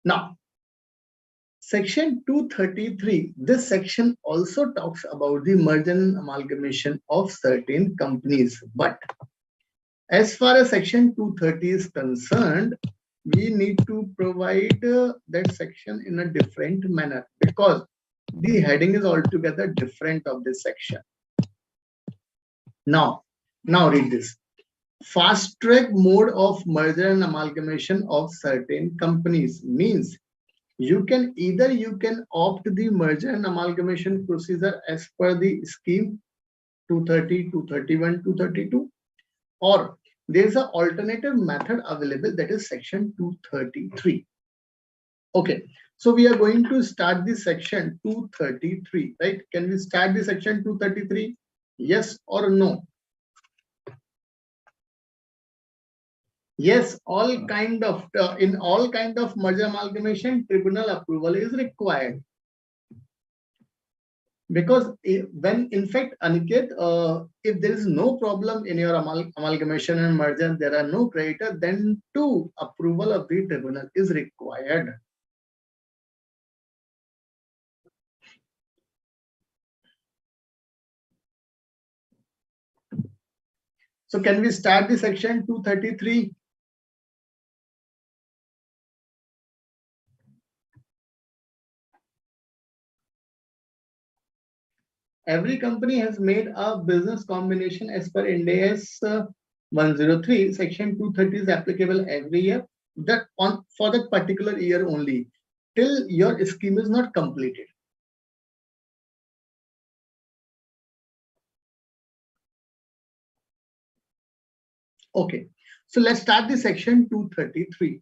Now, section 233, this section also talks about the merger and amalgamation of certain companies. But as far as section 230 is concerned, we need to provide that section in a different manner because the heading is altogether different of this section. Now read this. Fast track mode of merger and amalgamation of certain companies means you can opt the merger and amalgamation procedure as per the scheme 230, 231, 232, or there is an alternative method available, that is section 233. Okay, so we are going to start the section 233, right? Can we start the section 233? Yes or no? Yes, all kind of in all kind of merger amalgamation, tribunal approval is required. Because when in fact, Aniket, if there is no problem in your amalgamation and merger, there are no creditor, then too approval of the tribunal is required. So can we start the section 233? Every company has made a business combination as per Ind AS 103. Section 230 is applicable every year, that for that particular year only, till your scheme is not completed. Okay, so let's start the section 233.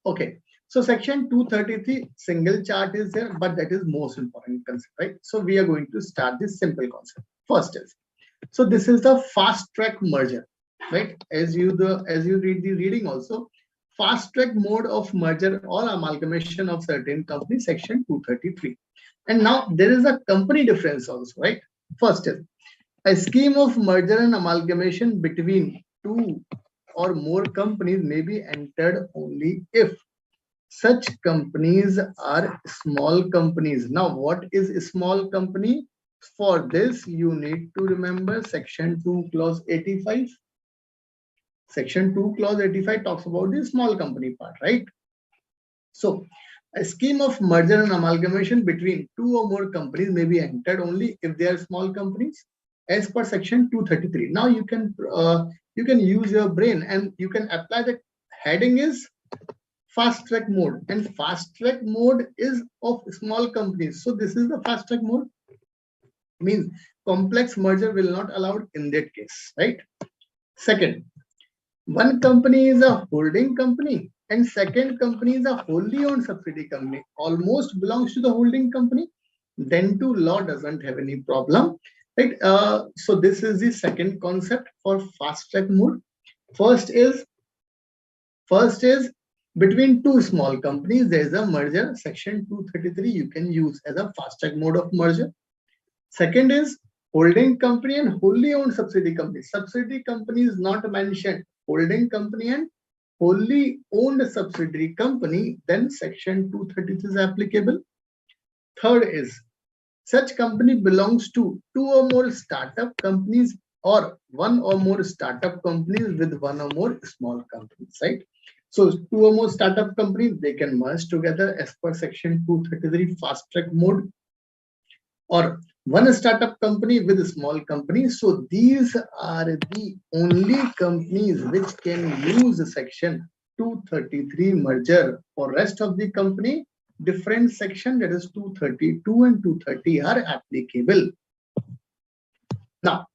Okay, so section 233, single chart is there, but that is most important concept, right? So we are going to start this simple concept. First is, so this is the fast track merger, right? As you read the reading also, fast track mode of merger or amalgamation of certain company, section 233. And now there is a company difference also, right? First is, a scheme of merger and amalgamation between two or more companies may be entered only if such companies are small companies. Now, what is a small company? For this, you need to remember section 2 clause 85. Section 2 clause 85 talks about the small company part, right? So a scheme of merger and amalgamation between two or more companies may be entered only if they are small companies as per section 233. Now you can use your brain and you can apply the heading is fast track mode, and fast track mode is of small companies. So this is the fast track mode, means complex merger will not allowed in that case, right? Second, one company is a holding company and second company is a wholly owned subsidiary company, almost belongs to the holding company, then too law doesn't have any problem. right? So this is the second concept for fast track mode. First is between two small companies, there is a merger. Section 233 you can use as a fast track mode of merger. Second is holding company and wholly owned subsidiary company. Subsidiary company is not mentioned. Holding company and wholly owned subsidiary company, then section 233 is applicable. Third is such company belongs to two or more startup companies or one or more startup companies with one or more small companies, right? So two or more startup companies, they can merge together as per section 233 fast track mode, or one startup company with a small company. So these are the only companies which can use section 233 merger. For rest of the company, different section, that is 232 and 230 are applicable. Now,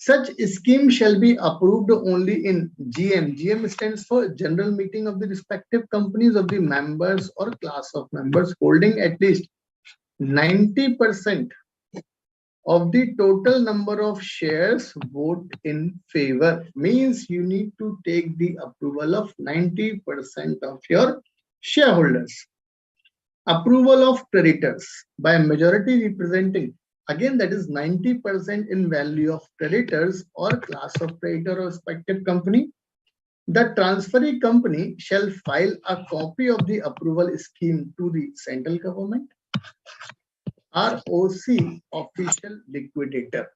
such scheme shall be approved only in GM. GM stands for General Meeting of the respective companies of the members or class of members holding at least 90% of the total number of shares vote in favor. Means you need to take the approval of 90% of your shareholders. Approval of creditors by a majority representing, again that is 90% in value of creditors or class of creditor or respective company. The transferee company shall file a copy of the approval scheme to the central government. ROC, official liquidator.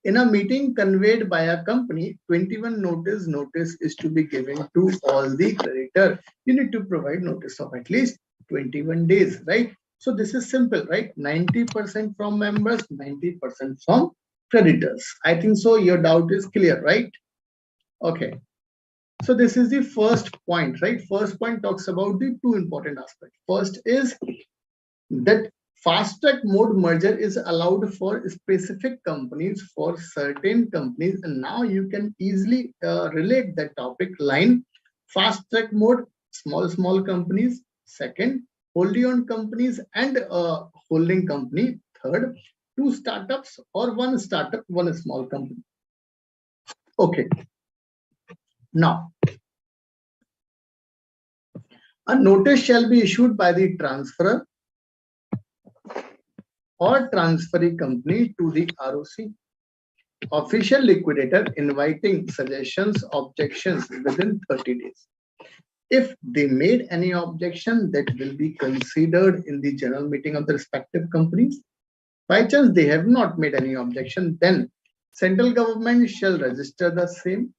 In a meeting conveyed by a company, 21 notice is to be given to all the creditor. You need to provide notice of at least 21 days, right? So this is simple, right? 90% from members, 90% from creditors. I think so your doubt is clear, right? Okay. So this is the first point, right? First point talks about the two important aspects. First is that fast track mode merger is allowed for specific companies, for certain companies, and now you can easily relate that topic line. Fast track mode, small companies. Second, wholly owned companies and holding company. Third, two startups or one startup, one small company. Okay. Now, a notice shall be issued by the transferor or transferee company to the ROC, official liquidator, inviting suggestions, objections within 30 days. If they made any objection, that will be considered in the general meeting of the respective companies. By chance they have not made any objection, then central government shall register the same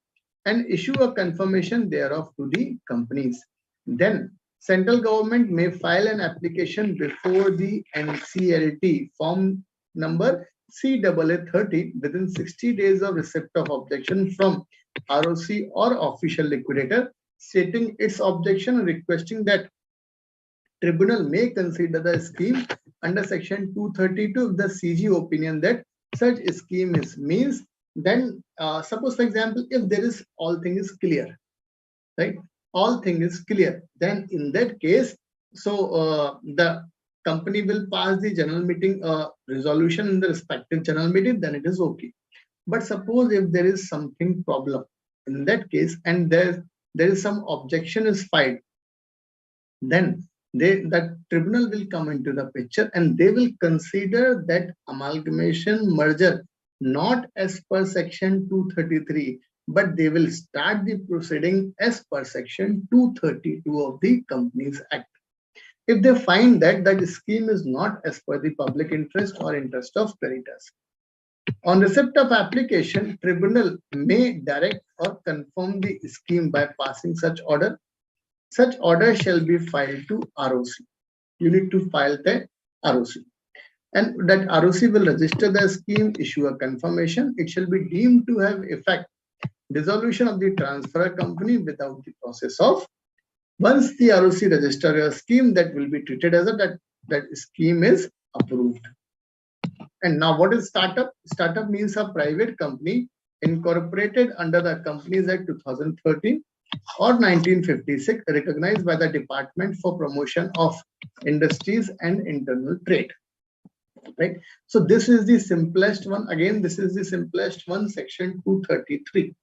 and issue a confirmation thereof to the companies. Then central government may file an application before the NCLT form number CAA 30 within 60 days of receipt of objection from ROC or official liquidator, stating its objection and requesting that tribunal may consider the scheme under section 232 of the CG opinion that such scheme is. Means then suppose for example, if there is all thing is clear, right? All thing is clear, then in that case, so the company will pass the general meeting resolution in the respective general meeting, then it is okay. But suppose if there is something problem in that case and there is some objection is filed, then that tribunal will come into the picture and they will consider that amalgamation merger not as per section 233, but they will start the proceeding as per section 232 of the Companies Act. If they find that that scheme is not as per the public interest or interest of creditors, on receipt of application, tribunal may direct or confirm the scheme by passing such order. Such order shall be filed to ROC. You need to file the ROC. And that ROC will register the scheme, issue a confirmation. It shall be deemed to have effect dissolution of the transfer company without the process of. Once the ROC register a scheme, that will be treated as that scheme is approved. And now what is startup? Startup means a private company incorporated under the Companies Act 2013 or 1956, recognized by the Department for Promotion of Industries and Internal Trade. right? So this is the simplest one. Again, this is the simplest one, section 233.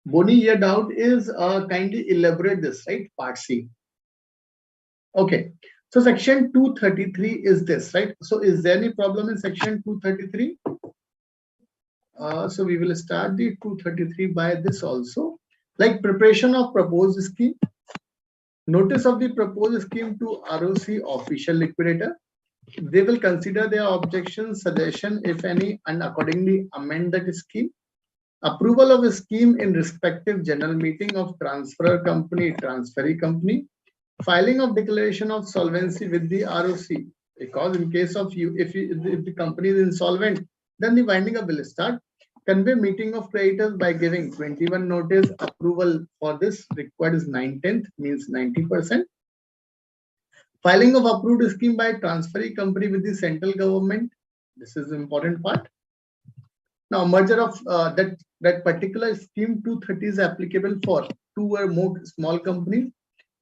Boni, your doubt is kindly elaborate this, right? Part C. Okay. So section 233 is this, right? So is there any problem in section 233? So we will start the 233 by this also. Like preparation of proposed scheme, notice of the proposed scheme to ROC official liquidator. They will consider their objections, suggestion, if any, and accordingly amend that scheme. Approval of a scheme in respective general meeting of transferor company, transferee company. Filing of declaration of solvency with the ROC. Because in case of you, if the company is insolvent, then the winding up will start. Convey meeting of creditors by giving 21 notice. Approval for this required is 9/10, means 90%. Filing of approved scheme by transferee company with the central government. This is the important part. Now, merger of that particular scheme 230 is applicable for 2 or more small companies,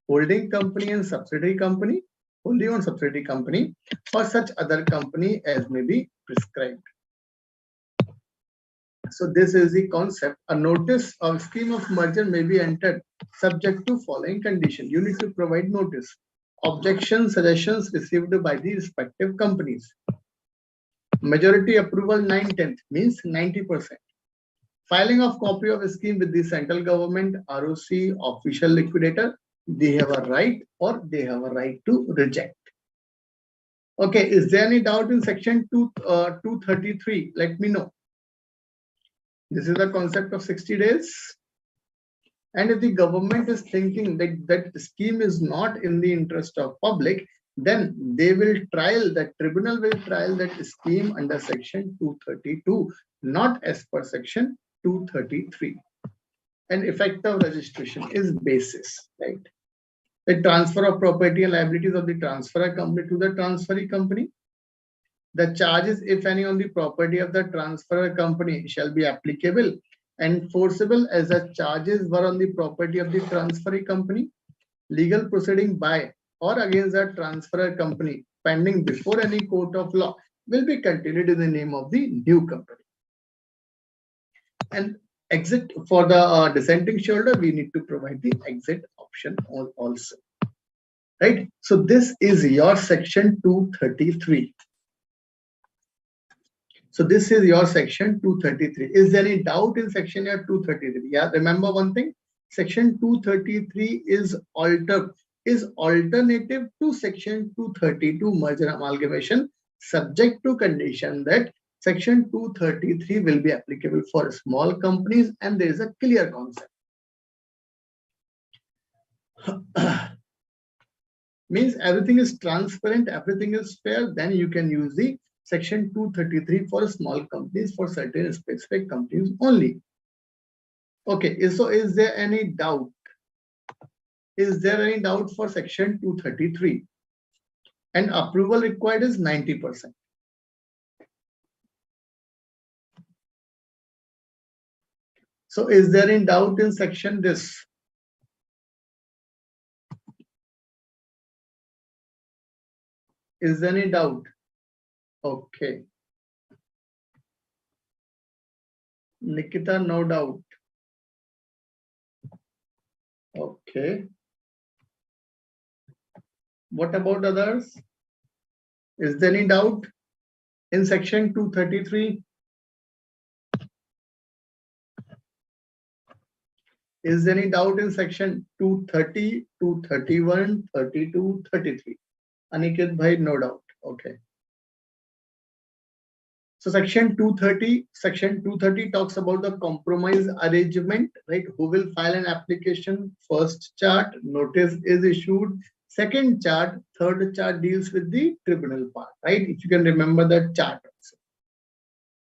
holding company and subsidiary company, wholly owned subsidiary company, or such other company as may be prescribed. So this is the concept. A notice of scheme of merger may be entered subject to following condition. You need to provide notice. Objections, suggestions received by the respective companies. Majority approval 9/10 means 90%. Filing of copy of a scheme with the central government, ROC, official liquidator, they have a right or they have a right to reject. Okay, is there any doubt in section 233? Let me know. This is the concept of 60 days. And if the government is thinking that that scheme is not in the interest of public, then they will trial, that tribunal will trial that scheme under section 232, not as per section 233. And effect of registration is basis, right? The transfer of property and liabilities of the transferor company to the transferee company. The charges, if any, on the property of the transferor company shall be applicable and enforceable as the charges were on the property of the transferee company. Legal proceeding by or against the transferor company pending before any court of law will be continued in the name of the new company. And exit for the dissenting shareholder, we need to provide the exit option also. Right? So this is your section 233. So this is your section 233. Is there any doubt in section 233? Yeah, remember one thing. Section 233 is alternative to section 232 merger amalgamation, subject to condition that section 233 will be applicable for small companies and there is a clear concept. Means everything is transparent, everything is fair, then you can use the section 233 for small companies, for certain specific companies only. Okay, so is there any doubt? Is there any doubt for section 233? And approval required is 90%. So is there any doubt in section this? Is there any doubt? Okay. Nikita, no doubt. Okay. What about others? Is there any doubt in section 233? Is there any doubt in section 230, 231, 32, 33? Aniket bhai, no doubt. Okay. So section 230 talks about the compromise arrangement, right? Who will file an application? First chart, notice is issued. Second chart, third chart deals with the tribunal part, right? If you can remember that chart also.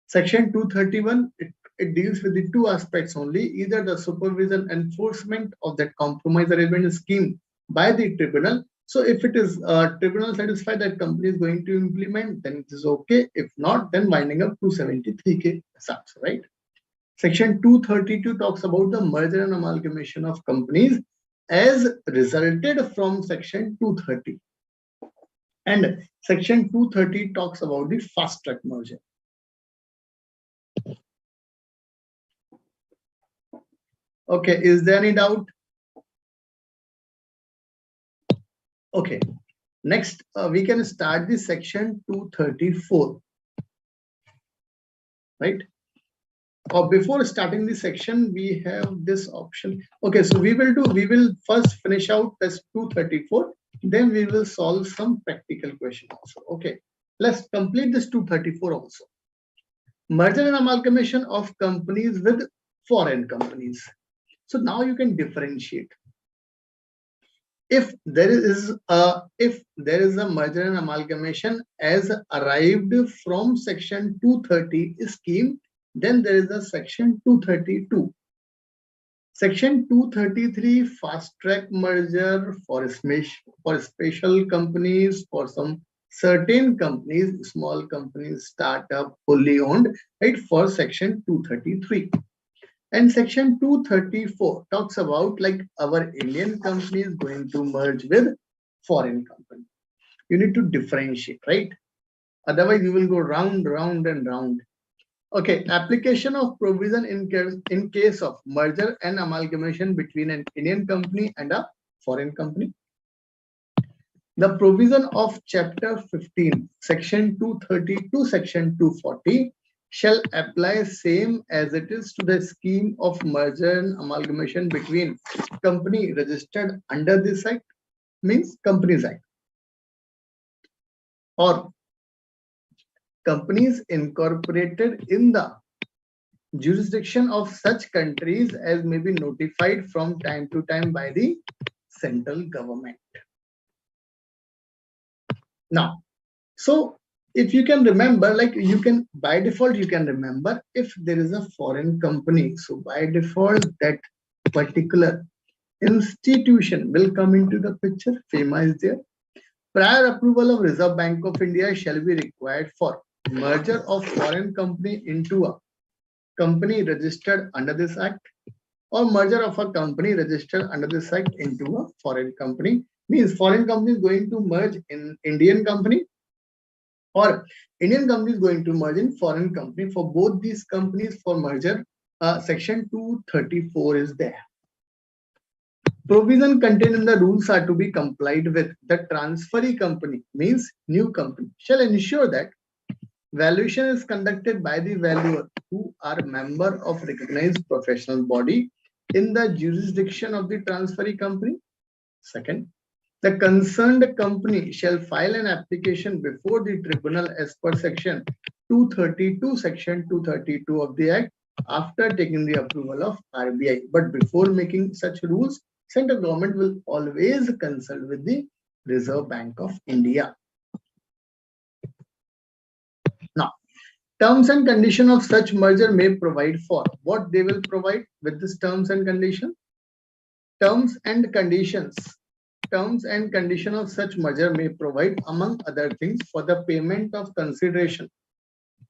Section 231, it deals with the two aspects only, either the supervision enforcement of that compromise arrangement scheme by the tribunal So if it is tribunal satisfied that company is going to implement, then it is okay. If not, then winding up 273K SAPs, right? Section 232 talks about the merger and amalgamation of companies as resulted from section 230. And section 230 talks about the fast track merger. Okay, is there any doubt? Okay, next we can start the section 234, right? Or before starting the section, we have this option. Okay, so we will first finish out this 234, then we will solve some practical questions also. Okay, let's complete this 234 also. Merger and amalgamation of companies with foreign companies. So now you can differentiate. If there is a merger and amalgamation as arrived from section 230 scheme, then there is a section 232. Section 233 fast track merger for special companies, for some certain companies, small companies, startup, wholly owned, right, for section 233. And section 234 talks about like our Indian company is going to merge with foreign company. You need to differentiate, right? Otherwise, you will go round, round, and round. Okay, application of provision in case of merger and amalgamation between an Indian company and a foreign company. The provision of chapter 15, section 232, section 240 shall apply same as it is to the scheme of merger and amalgamation between company registered under this act, means Companies Act, or companies incorporated in the jurisdiction of such countries as may be notified from time to time by the central government. Now, so if you can remember, like you can, by default, you can remember if there is a foreign company. So by default, that particular institution will come into the picture. FEMA is there. Prior approval of Reserve Bank of India shall be required for merger of foreign company into a company registered under this act, or merger of a company registered under this act into a foreign company. Means foreign company is going to merge in Indian company, or Indian company is going to merge in foreign company. For both these companies for merger, section 234 is there. Provision contained in the rules are to be complied with. The transferee company, means new company, shall ensure that valuation is conducted by the valuer who are member of recognized professional body in the jurisdiction of the transferee company. Second, the concerned company shall file an application before the tribunal as per section 232, section 232 of the Act, after taking the approval of RBI. But before making such rules, central government will always consult with the Reserve Bank of India. Now, terms and condition of such merger may provide for. What they will provide with this terms and condition? Terms and conditions of such merger may provide, among other things, for the payment of consideration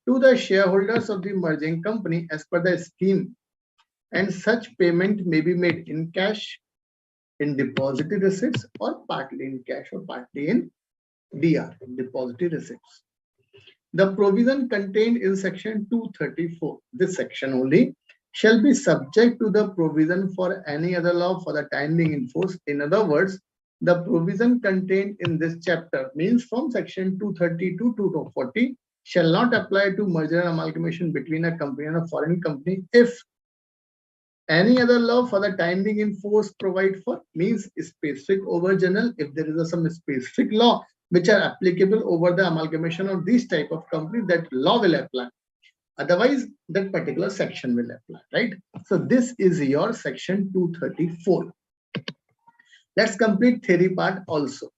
to the shareholders of the merging company as per the scheme, and such payment may be made in cash, in depository receipts, or partly in cash or partly in DR, depository receipts. The provision contained in section 234, this section only, shall be subject to the provision for any other law for the time being in force. In other words, the provision contained in this chapter, means from section 232 to 240, shall not apply to merger and amalgamation between a company and a foreign company if any other law for the time being in force provide for, means specific over general. If there is some specific law which are applicable over the amalgamation of these type of companies, that law will apply. Otherwise, that particular section will apply, right? So this is your section 234. Let's complete theory part also.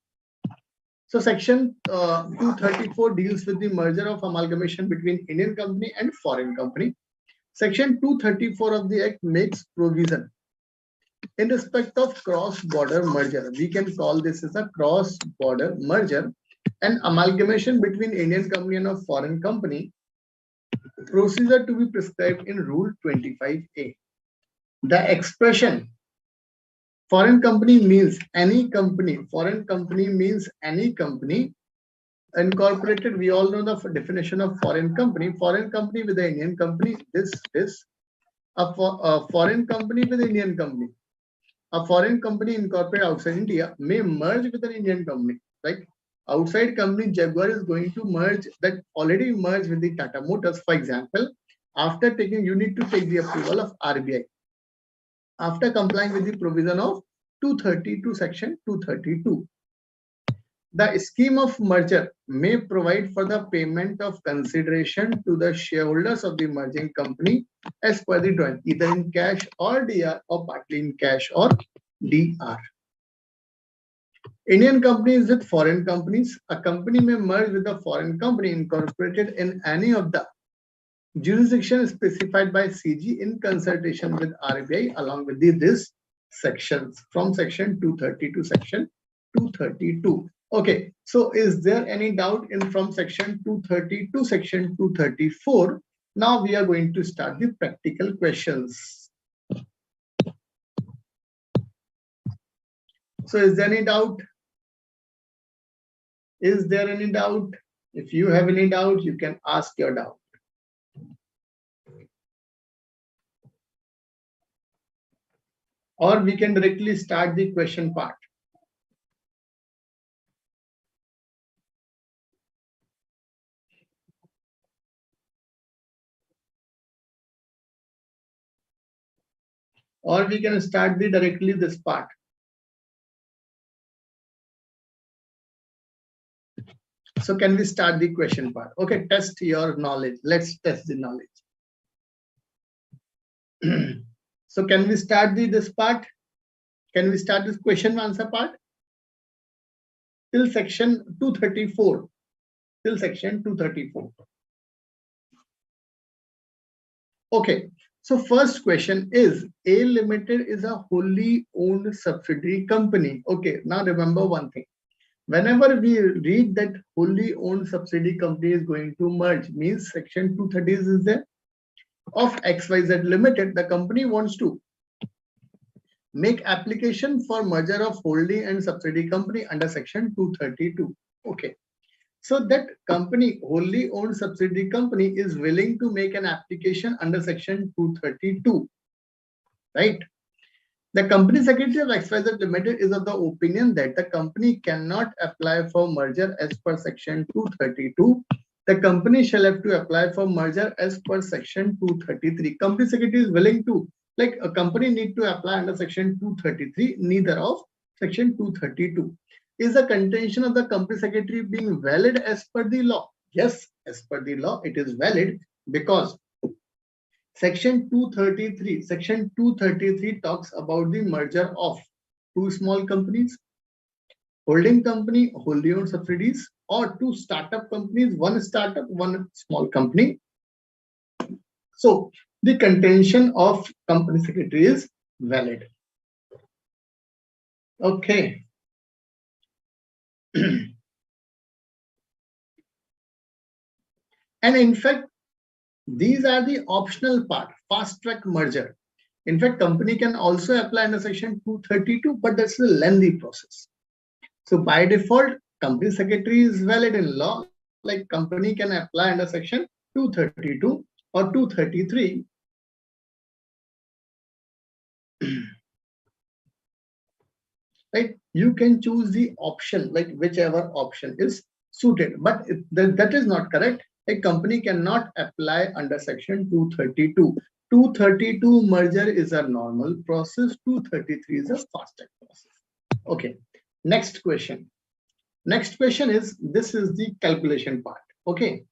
So section 234 deals with the merger of amalgamation between Indian company and foreign company. Section 234 of the Act makes provision in respect of cross-border merger. We can call this as a cross-border merger, an amalgamation between Indian company and a foreign company. Procedure to be prescribed in Rule 25A. The expression foreign company means any company. Foreign company means any company. Incorporated, we all know the definition of foreign company. Foreign company with the Indian company. This is a foreign company with an Indian company. A foreign company incorporated outside India may merge with an Indian company. Like outside company, Jaguar is going to merge, that already merged with the Tata Motors, for example. After taking, you need to take the approval of RBI. After complying with the provision of 232, section 232. The scheme of merger may provide for the payment of consideration to the shareholders of the merging company as per the drawing, either in cash or DR or partly in cash or DR. Indian companies with foreign companies. A company may merge with a foreign company incorporated in any of the jurisdictions specified by CG in consultation with RBI along with this sections from section 230 to section 232. Okay, so is there any doubt in from section 230 to section 234? Now we are going to start the practical questions. So is there any doubt? Is there any doubt? If you have any doubt, you can ask your doubt. Or we can directly start the question part. Or we can start the directly this part. So can we start the question part? Okay, test your knowledge. Let's test the knowledge. So can we start this part? Can we start this question answer part? Till section 234. Till section 234. Okay. So first question is, A Limited is a wholly owned subsidiary company. Okay. Now remember one thing. Whenever we read that wholly owned subsidiary company is going to merge, means section 230 is there of XYZ Limited, the company wants to make application for merger of holding and subsidiary company under section 232. Okay. So that company, wholly owned subsidiary company, is willing to make an application under section 232. Right? The company secretary of XYZ Limited is of the opinion that the company cannot apply for merger as per section 232. The company shall have to apply for merger as per section 233. Company secretary is willing to, like a company need to apply under section 233, neither of section 232. Is the contention of the company secretary being valid as per the law? Yes, as per the law, it is valid because section 233 talks about the merger of two small companies, holding company, wholly owned subsidiaries, or two startup companies, one startup, one small company. So the contention of company secretary is valid. Okay. And in fact, these are the optional part, fast track merger. In fact, company can also apply under section 232, but that's a lengthy process. So by default, company secretary is valid in law, like company can apply under section 232 or 233. Right? You can choose the option, like whichever option is suited, but that is not correct. A company cannot apply under section 232. 232 merger is a normal process. 233 is a fast track process. Okay. Next question. Next question is, this is the calculation part. Okay.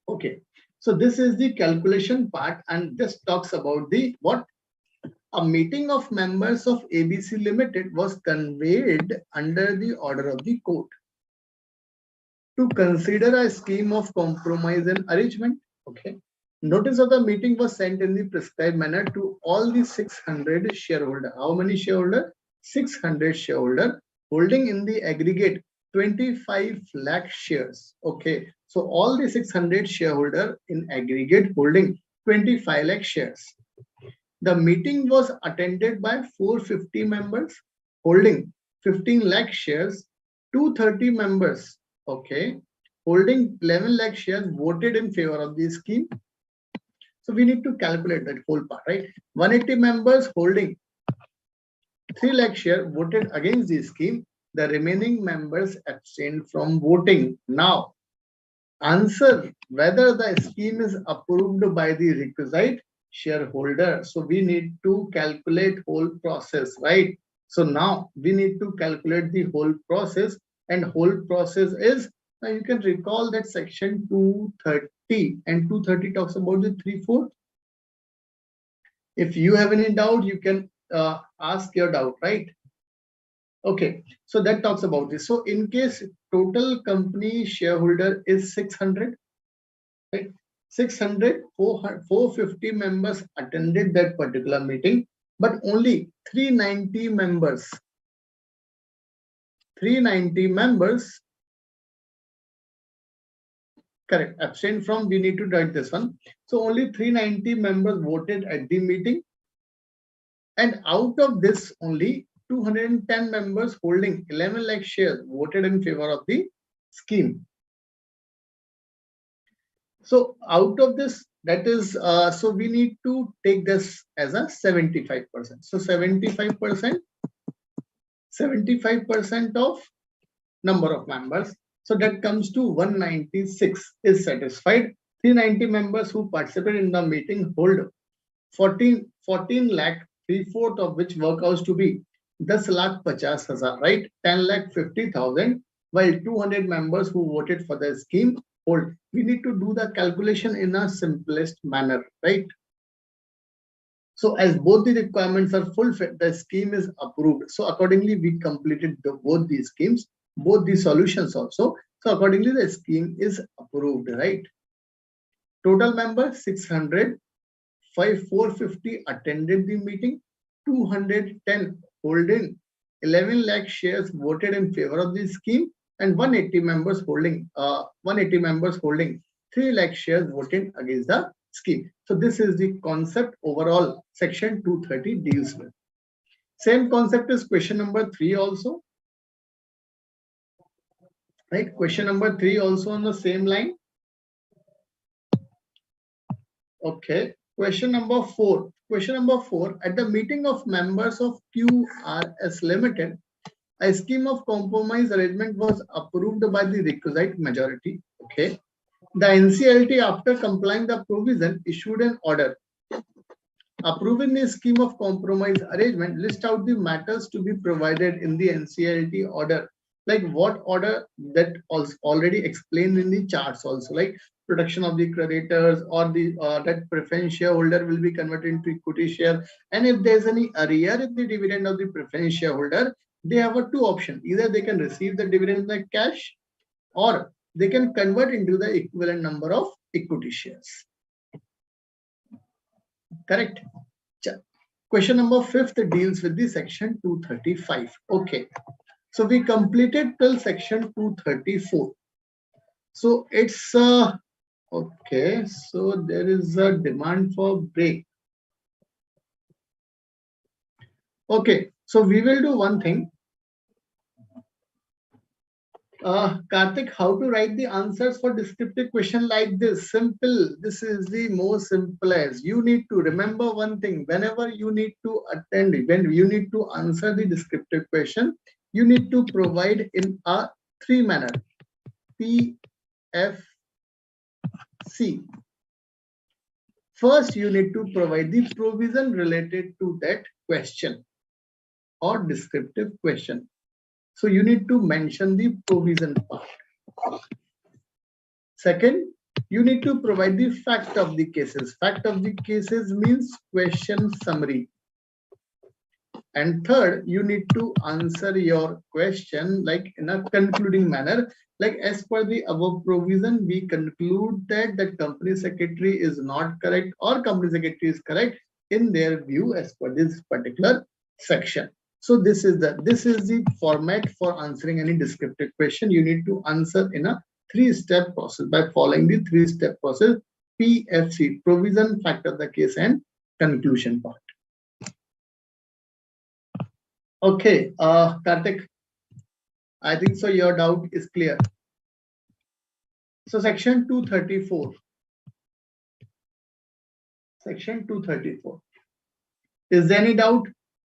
Okay. So this is the calculation part, and this talks about the what? A meeting of members of ABC Limited was convened under the order of the court to consider a scheme of compromise and arrangement. Okay. Notice of the meeting was sent in the prescribed manner to all the 600 shareholder. How many shareholder? 600 shareholder holding in the aggregate 25 lakh shares. Okay, so all the 600 shareholder in aggregate holding 25 lakh shares. The meeting was attended by 450 members holding 15 lakh shares. 230 members, okay, holding 11 lakh shares voted in favor of the scheme. So we need to calculate that whole part, right? 180 members holding 3 lakh share voted against the scheme. The remaining members abstained from voting. Now, answer whether the scheme is approved by the requisite shareholder. So we need to calculate whole process, right? So now we need to calculate the whole process, and whole process is, now you can recall that section 230, and 230 talks about the 3/4. If you have any doubt, you can ask your doubt, right? Okay, so that talks about this. So in case total company shareholder is 600, right? 600, 450 members attended that particular meeting, but only 390 members correct, abstain from, we need to write this one. So only 390 members voted at the meeting, and out of this only 210 members holding 11 lakh shares voted in favor of the scheme. So out of this, that is, so we need to take this as a 75%. So 75% of number of members. So that comes to 196 is satisfied. 390 members who participated in the meeting hold 14 lakh, 3/4 of which work out to be 10,50,000, right? 10,50,000, while 200 members who voted for the scheme hold. We need to do the calculation in a simplest manner, right? So as both the requirements are fulfilled, the scheme is approved. So accordingly, we completed both these schemes, both the solutions also. So accordingly, the scheme is approved, right? Total members 600, 450 attended the meeting, 210 holding 11 lakh shares voted in favor of the scheme, and 180 members holding 3 lakh shares voted against the scheme. So this is the concept overall section 230 deals with. Same concept is question number 3 also, right? Question number 3 also on the same line. Okay. Question number 4. Question number 4. At the meeting of members of QRS Limited, a scheme of compromise arrangement was approved by the requisite majority. Okay. The NCLT, after complying the provision, issued an order approving the scheme of compromise arrangement. List out the matters to be provided in the NCLT order. Like what order? That also already explained in the charts also, like protection of the creditors, or the that preference shareholder will be converted into equity share. And if there's any arrear in the dividend of the preference shareholder, they have a 2 options. Either they can receive the dividend in cash, or they can convert into the equivalent number of equity shares. Correct. Question number 5th deals with the section 235. Okay. So we completed till section 234. So it's okay. So there is a demand for break. Okay. So we will do one thing. Karthik, how to write the answers for descriptive question like this? Simple. This is the most simplest. You need to remember one thing. Whenever you need to attend, when you need to answer the descriptive question, you need to provide in a 3 manner. P, F, C. First, you need to provide the provision related to that question or descriptive question. So you need to mention the provision part. Second, you need to provide the fact of the cases. Fact of the cases means question summary. And third, you need to answer your question like in a concluding manner. Like as per the above provision, we conclude that the company secretary is not correct or company secretary is correct in their view as per this particular section. So this is the format for answering any descriptive question. You need to answer in a three-step process by following the three-step process: PFC, provision, fact of the case, and conclusion part. Okay, Karthik, I think so your doubt is clear. So section 234. Section 234. Is there any doubt?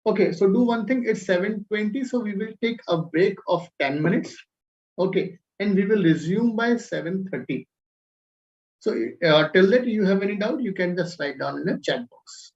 Okay, so do one thing, it's 7:20, so we will take a break of 10 minutes. Okay, and we will resume by 7:30. So till that you have any doubt, you can just write down in the chat box.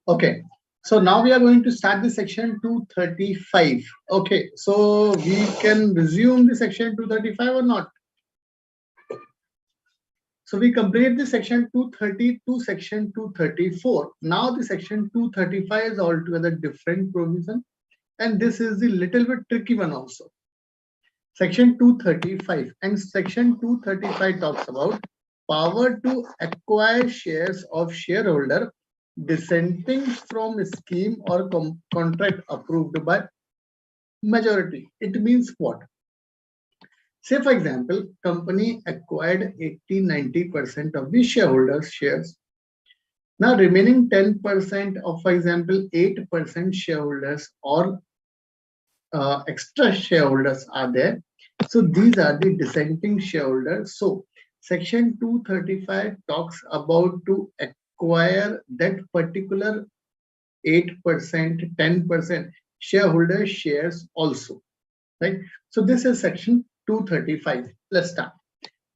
Okay. So now we are going to start the section 235. Okay. So we can resume the section 235 or not? So we complete the section 230 to section 234. Now the section 235 is altogether different provision. And this is the little bit tricky one also. Section 235 and section 235 talks about power to acquire shares of shareholder dissenting from a scheme or contract approved by majority. It means what? Say for example, company acquired 80-90% of the shareholders shares. Now remaining 10% of, for example, 8% shareholders or extra shareholders are there. So these are the dissenting shareholders. So section 235 talks about to acquire that particular 8%, 10% shareholder shares also, right? So this is section 235. Let's start.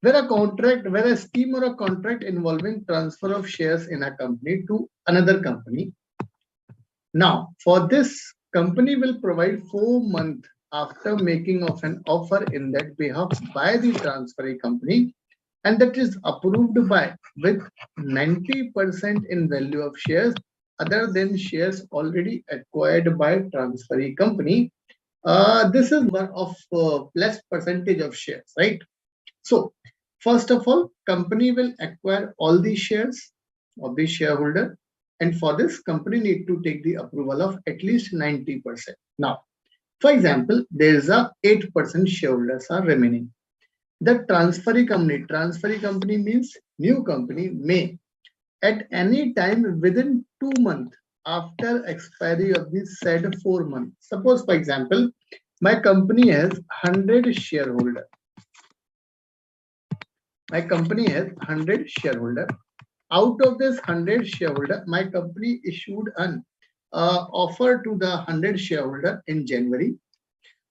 Where a scheme or a contract involving transfer of shares in a company to another company. Now, for this, company will provide 4 months after making of an offer in that behalf by the transferee company, and that is approved by with 90% in value of shares other than shares already acquired by transferee company. This is one of less percentage of shares, right? So, first of all, company will acquire all the shares of the shareholder, and for this, company need to take the approval of at least 90%. Now, for example, there is a 8% shareholders are remaining. The transferee company means new company may at any time within 2 months after expiry of the said 4 months. Suppose, for example, my company has 100 shareholder. My company has 100 shareholder. Out of this 100 shareholder, my company issued an offer to the 100 shareholder in January.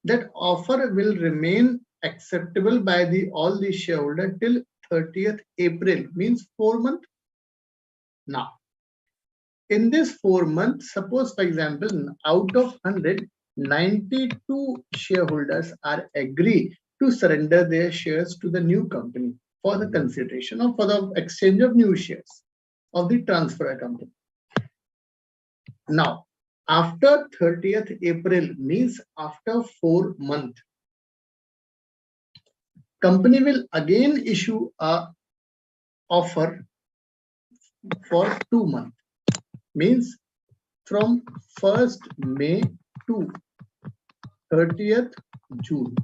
That offer will remain acceptable by all the shareholder till 30th April, means 4 months. Now, in this 4 months, suppose for example, out of 100, 92 shareholders are agree to surrender their shares to the new company for the consideration or for the exchange of new shares of the transfer company. Now, after 30th April means after 4 months, company will again issue a offer for 2 months, means from 1st May to 30th June.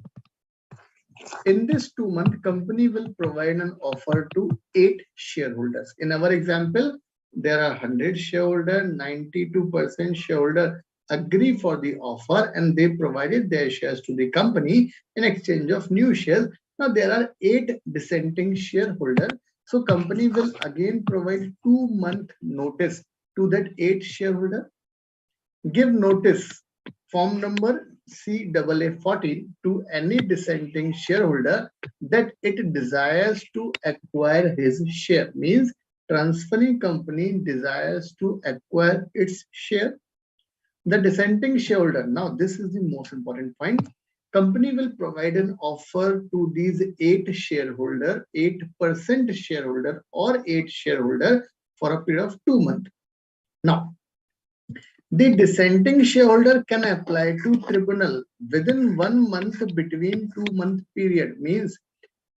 In this 2 month, company will provide an offer to 8 shareholders. In our example, there are 100 shareholder, 92% shareholder agree for the offer and they provided their shares to the company in exchange of new shares. Now there are 8 dissenting shareholder. So company will again provide 2 month notice to that 8 shareholder. Give notice, form number CAA 14 to any dissenting shareholder that it desires to acquire his share, means transferring company desires to acquire its share. The dissenting shareholder, now this is the most important point, company will provide an offer to these 8 shareholder, 8% shareholder or 8 shareholder for a period of 2 months. Now, the dissenting shareholder can apply to tribunal within 1 month between 2 month period, means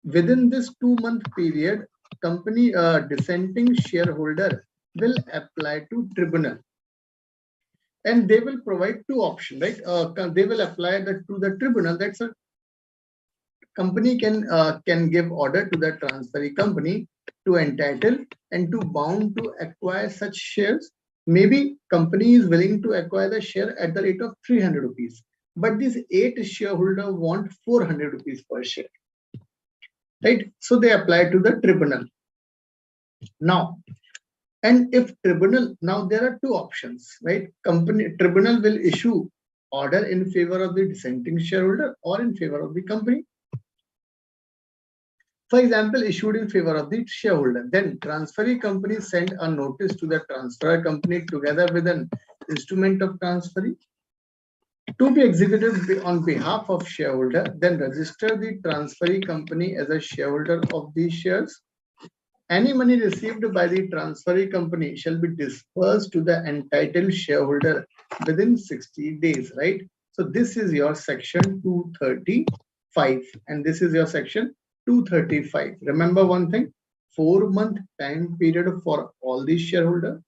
within this 2 month period, company dissenting shareholder will apply to tribunal. And they will provide 2 options, right? They will apply that to the tribunal. That's a company can give order to the transferee company to entitle and to bound to acquire such shares. Maybe company is willing to acquire the share at the rate of 300 rupees, but these 8 shareholders want 400 rupees per share, right? So they apply to the tribunal. Now, and if tribunal, now there are 2 options, right? Tribunal will issue order in favor of the dissenting shareholder or in favor of the company. For example, issued in favor of the shareholder. Then transferee company sent a notice to the transferor company together with an instrument of transferee to be executed on behalf of shareholder. Then register the transferee company as a shareholder of these shares. Any money received by the transferee company shall be disbursed to the entitled shareholder within 60 days, right? So this is your section 235 and this is your section 235. Remember one thing, 4-month time period for all these shareholders,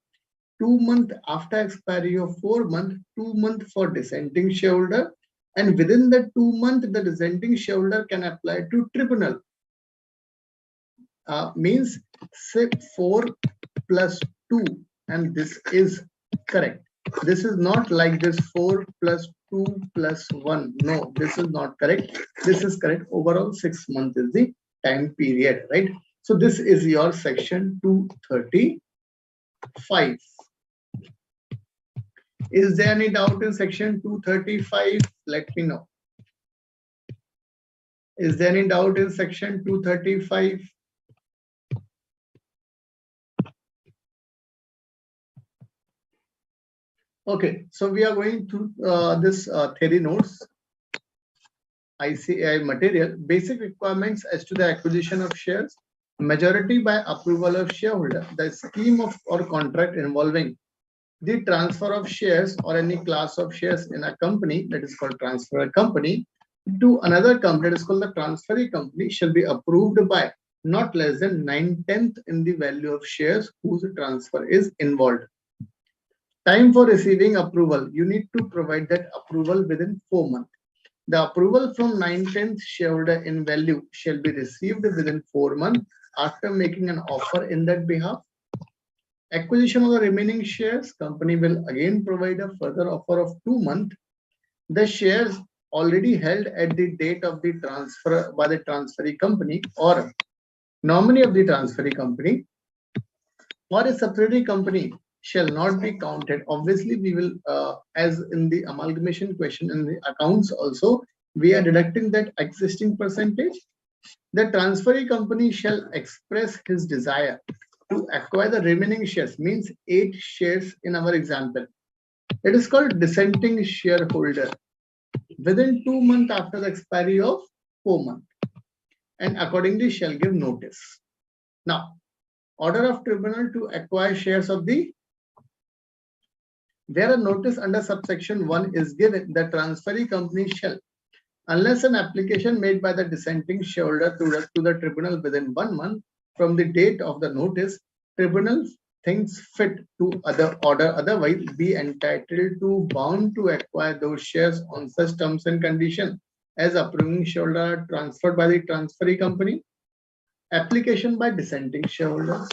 2 months after expiry of 4 months, 2 months for dissenting shareholder, and within the 2 months, the dissenting shareholder can apply to tribunal. Means 4 plus 2, and this is correct. This is not like this 4 plus 2 plus 1. No, this is not correct. This is correct. Overall 6 months is the time period, right? So this is your section 235. Is there any doubt in section 235? Let me know. Is there any doubt in section 235? Okay, so we are going through this theory notes, ICAI material, basic requirements as to the acquisition of shares, majority by approval of shareholder, the scheme of or contract involving the transfer of shares or any class of shares in a company, that is called transfer company, to another company, that is called the transferee company, shall be approved by not less than 9/10 in the value of shares whose transfer is involved. Time for receiving approval, you need to provide that approval within 4 months. The approval from 9/10 shareholder in value shall be received within 4 months after making an offer in that behalf. Acquisition of the remaining shares, company will again provide a further offer of 2 months. The shares already held at the date of the transfer by the transferee company or nominee of the transferee company or a subsidiary company shall not be counted. Obviously, we will, as in the amalgamation question in the accounts also, we are deducting that existing percentage. The transferee company shall express his desire to acquire the remaining shares, means 8 shares in our example. It is called dissenting shareholder within 2 months after the expiry of 4 months, and accordingly shall give notice. Now, order of tribunal to acquire shares of the, where a notice under subsection 1 is given, the transferee company shall, unless an application made by the dissenting shareholder to the tribunal within 1 month from the date of the notice, tribunal thinks fit to order otherwise, be entitled to bound to acquire those shares on such terms and conditions as approving shareholder are transferred by the transferee company. Application by dissenting shareholders,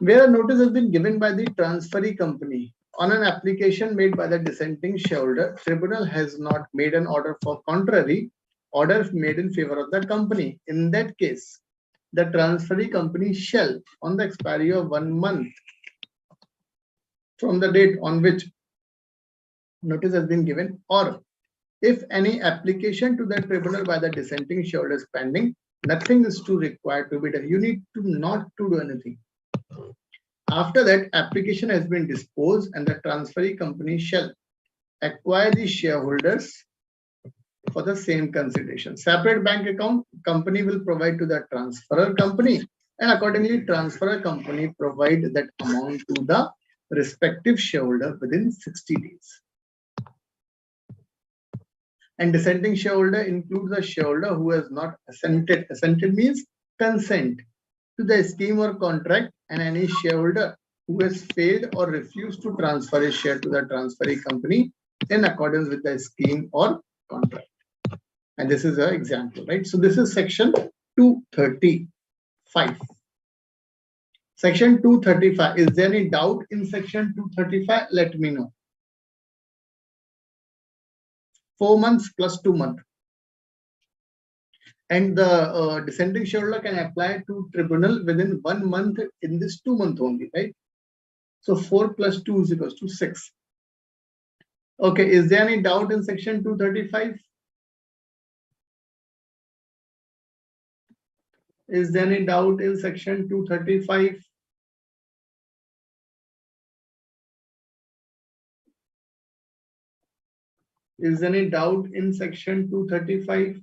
where a notice has been given by the transferee company on an application made by the dissenting shareholder, tribunal has not made an order for contrary, order made in favor of the company. In that case, the transferee company shall, on the expiry of 1 month from the date on which notice has been given, or if any application to the tribunal by the dissenting shareholder is pending, nothing is required to be done. You need to not to do anything. After that, application has been disposed and the transferee company shall acquire the shareholders for the same consideration. Separate bank account, company will provide to the transferor company, and accordingly transferor company provide that amount to the respective shareholder within 60 days. And dissenting shareholder includes a shareholder who has not assented. Assented means consent to the scheme or contract, and any shareholder who has failed or refused to transfer his share to the transferee company in accordance with the scheme or contract. And this is an example, right? So this is section 235. Section 235. Is there any doubt in section 235? Let me know. 4 months plus 2 months. And the dissenting shareholder can apply to tribunal within 1 month in this 2 month only, right? So 4 plus 2 is equals to 6. Okay, is there any doubt in section 235? Is there any doubt in section 235? Is there any doubt in section 235?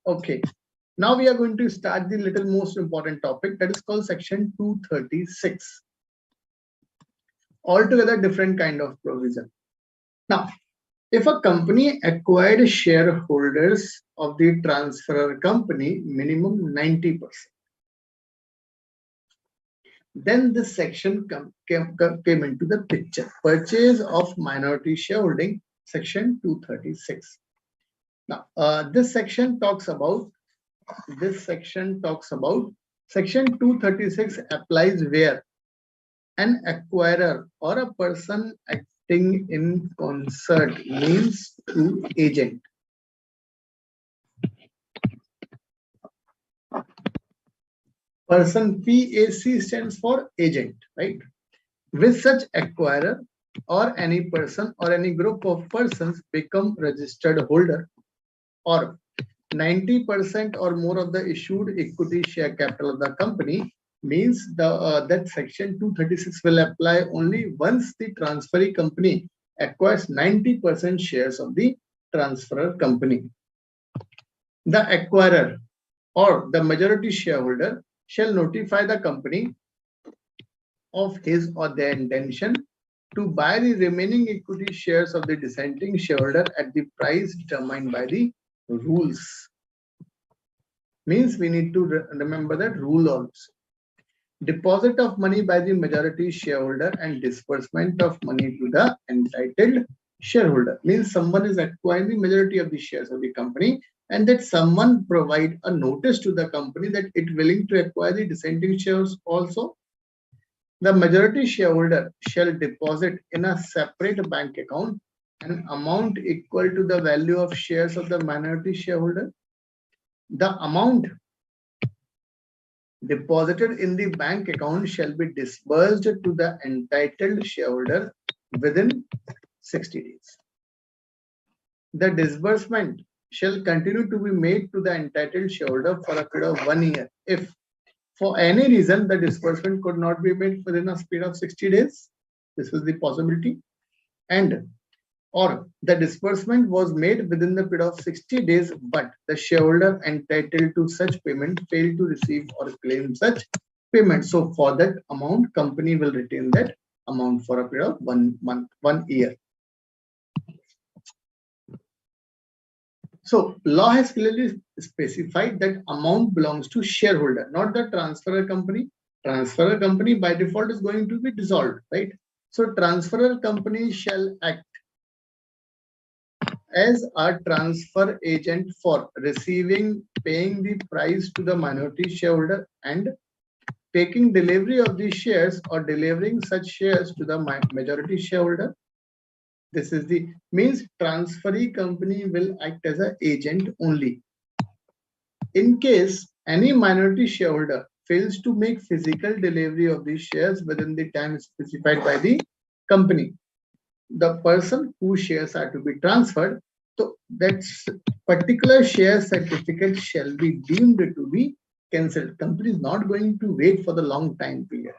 Okay. Now we are going to start the little most important topic, that is called section 236. Altogether different kind of provision. Now, if a company acquired shareholders of the transferor company, minimum 90%, then this section came into the picture. Purchase of minority shareholding, section 236. Now, this section talks about section 236 applies where an acquirer or a person acting in concert means to agent. Person, PAC stands for agent, right? With such acquirer or any person or any group of persons become registered holder, or 90% or more of the issued equity share capital of the company, means that section 236 will apply only once the transferee company acquires 90% shares of the transferor company. The acquirer or the majority shareholder shall notify the company of his or their intention to buy the remaining equity shares of the dissenting shareholder at the price determined by the rules. Means we need to remember that rule also. Deposit of money by the majority shareholder and disbursement of money to the entitled shareholder. Means someone is acquiring the majority of the shares of the company, and that someone provide a notice to the company that it willing to acquire the dissenting shares also. The majority shareholder shall deposit in a separate bank account an amount equal to the value of shares of the minority shareholder. The amount deposited in the bank account shall be disbursed to the entitled shareholder within 60 days. The disbursement shall continue to be made to the entitled shareholder for a period of 1 year. If for any reason the disbursement could not be made within a period of 60 days, this is the possibility, and or the disbursement was made within the period of 60 days, but the shareholder entitled to such payment failed to receive or claim such payment. So for that amount, company will retain that amount for a period of 1 month, 1 year. So law has clearly specified that amount belongs to shareholder, not the transferor company. Transferor company by default is going to be dissolved, right? So transferor company shall act as a transfer agent for receiving, paying the price to the minority shareholder, and taking delivery of the shares or delivering such shares to the majority shareholder. This is the means transferee company will act as an agent only. In case any minority shareholder fails to make physical delivery of these shares within the time specified by the company, the person whose shares are to be transferred, so that particular share certificate shall be deemed to be cancelled. Company is not going to wait for the long time period.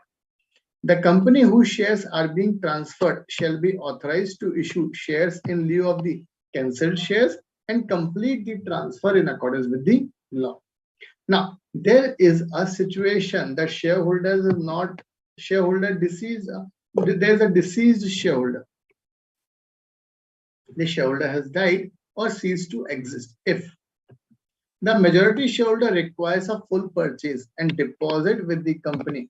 The company whose shares are being transferred shall be authorized to issue shares in lieu of the cancelled shares and complete the transfer in accordance with the law. Now, there is a situation that shareholders is not shareholder deceased. There is a deceased shareholder. The shareholder has died or ceased to exist. If the majority shareholder requires a full purchase and deposit with the company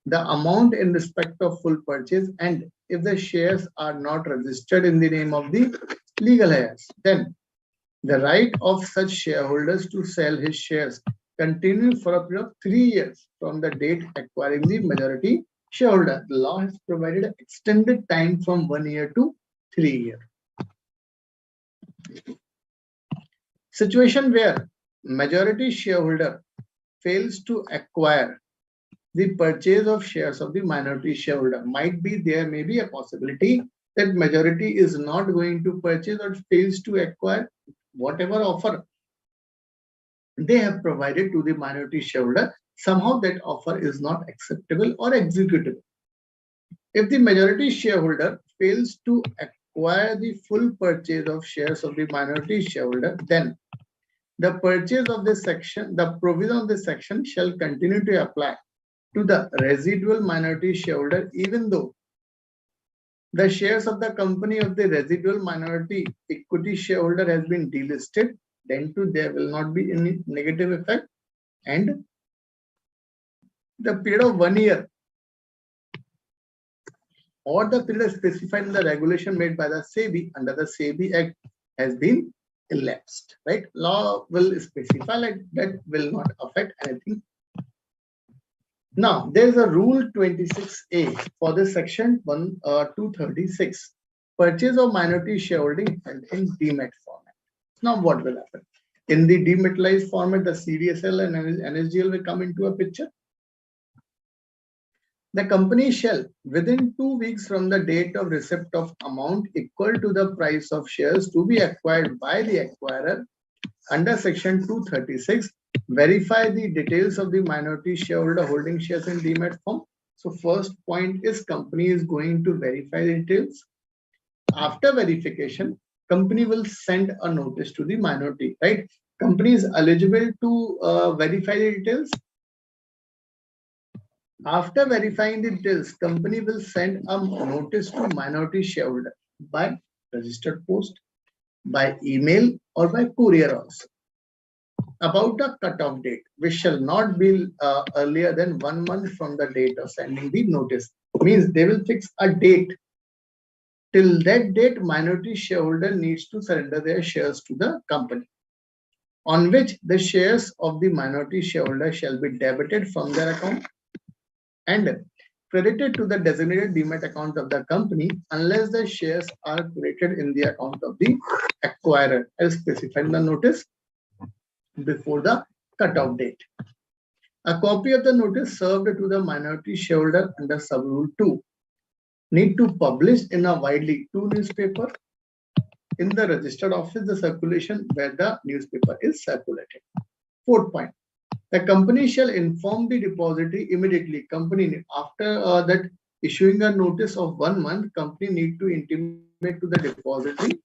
the amount in respect of full purchase, and if the shares are not registered in the name of the legal heirs, then the right of such shareholders to sell his shares continue for a period of 3 years from the date acquiring the majority shareholder. The law has provided an extended time from 1 year to 3 years. Situation where majority shareholder fails to acquire the purchase of shares of the minority shareholder. There may be a possibility that majority is not going to purchase or fails to acquire whatever offer they have provided to the minority shareholder, somehow that offer is not acceptable or executable. If the majority shareholder fails to acquire the full purchase of shares of the minority shareholder, then the purchase of this section, the provision of this section shall continue to apply to the residual minority shareholder, even though the shares of the company of the residual minority equity shareholder has been delisted, then too there will not be any negative effect. And the period of 1 year or the period specified in the regulation made by the SEBI under the SEBI Act has been elapsed, right? Law will specify like that will not affect anything. Now, there is a rule 26A for the section 236, purchase of minority shareholding held in demat format. Now, what will happen? In the dematerialized format, the CDSL and NSDL will come into a picture. The company shall, within 2 weeks from the date of receipt of amount equal to the price of shares to be acquired by the acquirer under section 236, verify the details of the minority shareholder holding shares in demat form. So first point is company is going to verify the details. After verification, company will send a notice to the minority, right? Company is eligible to verify the details. After verifying the details, company will send a notice to minority shareholder by registered post, by email, or by courier also about the cutoff date, which shall not be earlier than 1 month from the date of sending the notice. Means they will fix a date. Till that date, minority shareholder needs to surrender their shares to the company, on which the shares of the minority shareholder shall be debited from their account and credited to the designated demat account of the company unless the shares are credited in the account of the acquirer as specified in the notice before the cutoff date. A copy of the notice served to the minority shareholder under sub-rule 2 need to publish in a widely 2 newspaper in the registered office, the circulation where the newspaper is circulated. 4th point. The company shall inform the depository immediately. Company after that issuing a notice of 1 month, company need to intimate to the depository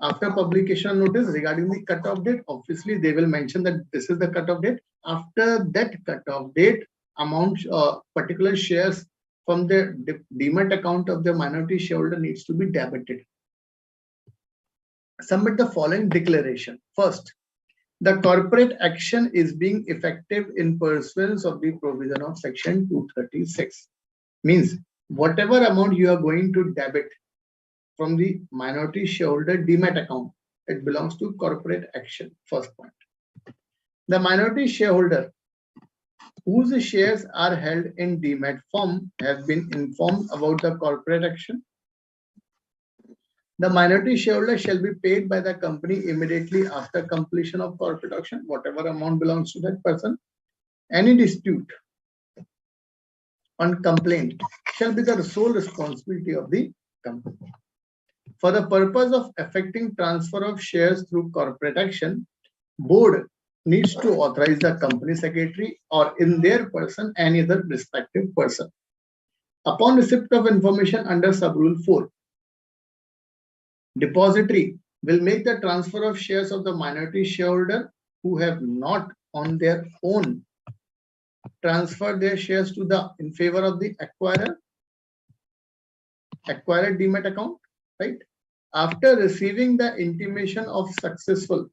after publication notice regarding the cutoff date. Obviously, they will mention that this is the cutoff date. After that cutoff date, amount particular shares from the demat account of the minority shareholder needs to be debited. Submit the following declaration. First, the corporate action is being effective in pursuance of the provision of section 236. Means whatever amount you are going to debit from the minority shareholder demat account, it belongs to corporate action. First point. The minority shareholder whose shares are held in demat form have been informed about the corporate action. The minority shareholder shall be paid by the company immediately after completion of corporate action, whatever amount belongs to that person. Any dispute on complaint shall be the sole responsibility of the company. For the purpose of effecting transfer of shares through corporate action, board needs to authorize the company secretary or in their person any other respective person. Upon receipt of information under sub-rule 4, depository will make the transfer of shares of the minority shareholder who have not on their own transferred their shares to the in favor of the acquirer demat account, right? After receiving the intimation of successful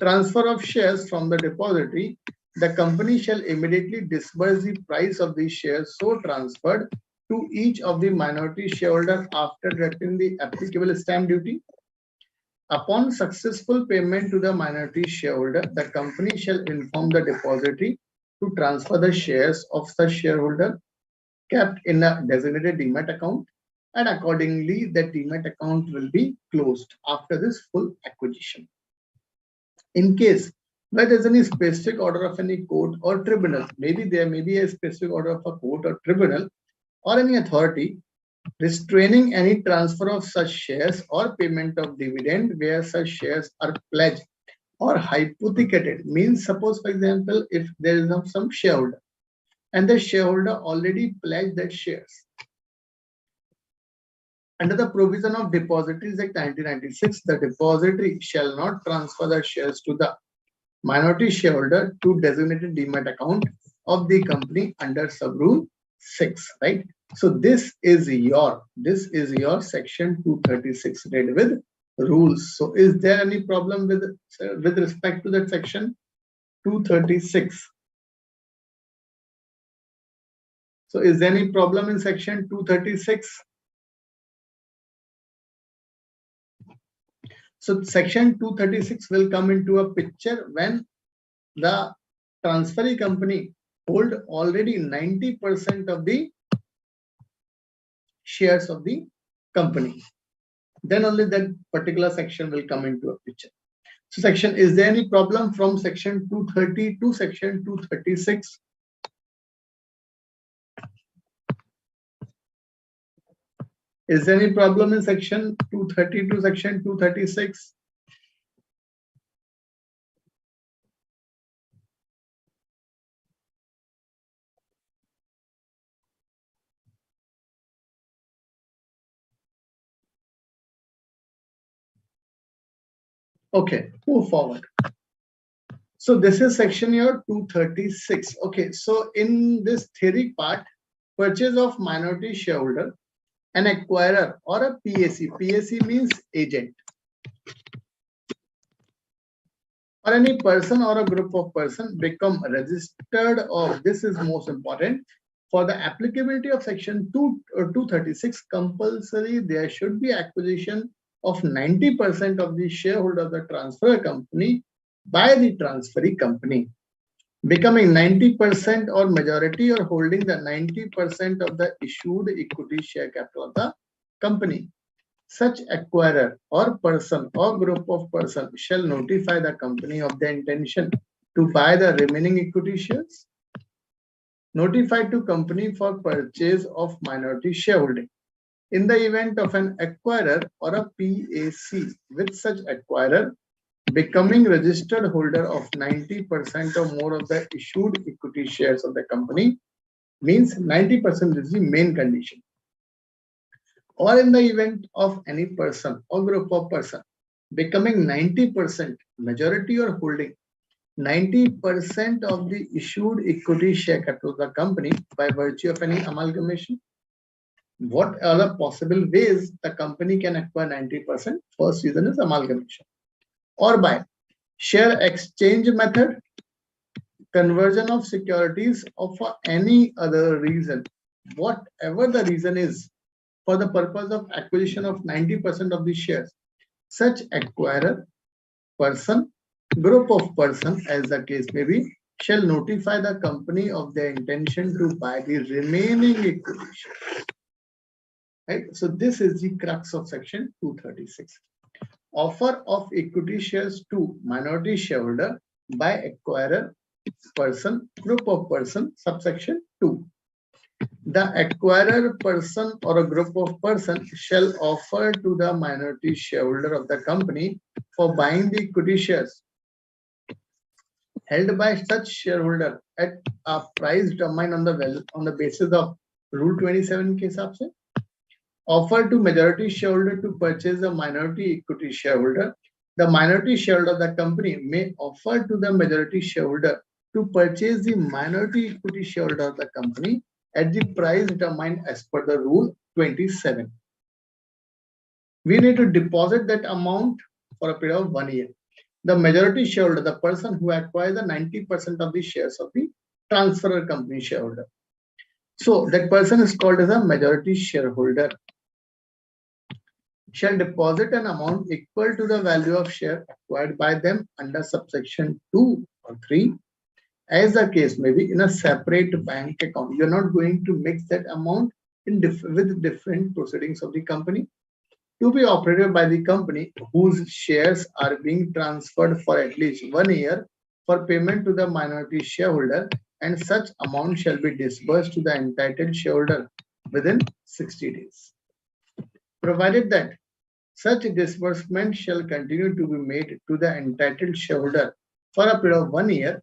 transfer of shares from the depository, the company shall immediately disburse the price of the shares so transferred to each of the minority shareholders after deducting the applicable stamp duty. Upon successful payment to the minority shareholder, the company shall inform the depository to transfer the shares of such shareholder kept in a designated demat account, and accordingly the demat account will be closed after this full acquisition. In case where there is any specific order of any court or tribunal, maybe there may be a specific order of a court or tribunal or any authority restraining any transfer of such shares or payment of dividend where such shares are pledged or hypothecated means, suppose for example, if there is some shareholder and the shareholder already pledged that shares. Under the provision of Depositories Act 1996, the depository shall not transfer the shares to the minority shareholder to designated demat account of the company under sub-rule 6, right? So this is your section 236 read with rules. So is there any problem with respect to that section 236? So is there any problem in section 236? So section 236 will come into a picture when the transferee company hold already 90% of the shares of the company. Then only that particular section will come into a picture. So section, is there any problem from section 230 to section 236? Is there any problem in section 230 to section 236? Okay, move forward. So this is section your 236. Okay, so in this theory part, purchase of minority shareholder, an acquirer or a PAC. PAC means agent. Or any person or a group of person become registered of, this is most important, for the applicability of section 236, compulsory there should be acquisition of 90% of the shareholder of the transfer company by the transferee company. Becoming 90% or majority or holding the 90% of the issued equity share capital of the company. Such acquirer or person or group of person shall notify the company of the intention to buy the remaining equity shares. Notify to company for purchase of minority shareholding. In the event of an acquirer or a PAC with such acquirer becoming registered holder of 90% or more of the issued equity shares of the company, means 90% is the main condition. Or in the event of any person or group of person becoming 90% majority or holding 90% of the issued equity share capital of the company by virtue of any amalgamation. What are the possible ways the company can acquire 90%? First reason is amalgamation. Or by share exchange method, conversion of securities, or for any other reason, whatever the reason is, for the purpose of acquisition of 90% of the shares. Such acquirer, person, group of person, as the case may be, shall notify the company of their intention to buy the remaining equity shares. Right? So this is the crux of section 236. Offer of equity shares to minority shareholder by acquirer, person, group of person, subsection 2. The acquirer, person or a group of person shall offer to the minority shareholder of the company for buying the equity shares held by such shareholder at a price determined on the basis of Rule 27 के हिसाब से. Offer to majority shareholder to purchase a minority equity shareholder. The minority shareholder of the company may offer to the majority shareholder to purchase the minority equity shareholder of the company at the price determined as per the Rule 27. We need to deposit that amount for a period of 1 year. The majority shareholder, the person who acquires the 90% of the shares of the transferor company shareholder. So that person is called as a majority shareholder. Shall deposit an amount equal to the value of share acquired by them under subsection 2 or 3, as the case may be, in a separate bank account. You're not going to mix that amount with different proceedings of the company, to be operated by the company whose shares are being transferred for at least 1 year for payment to the minority shareholder, and such amount shall be disbursed to the entitled shareholder within 60 days. Provided that Such disbursement shall continue to be made to the entitled shareholder for a period of 1 year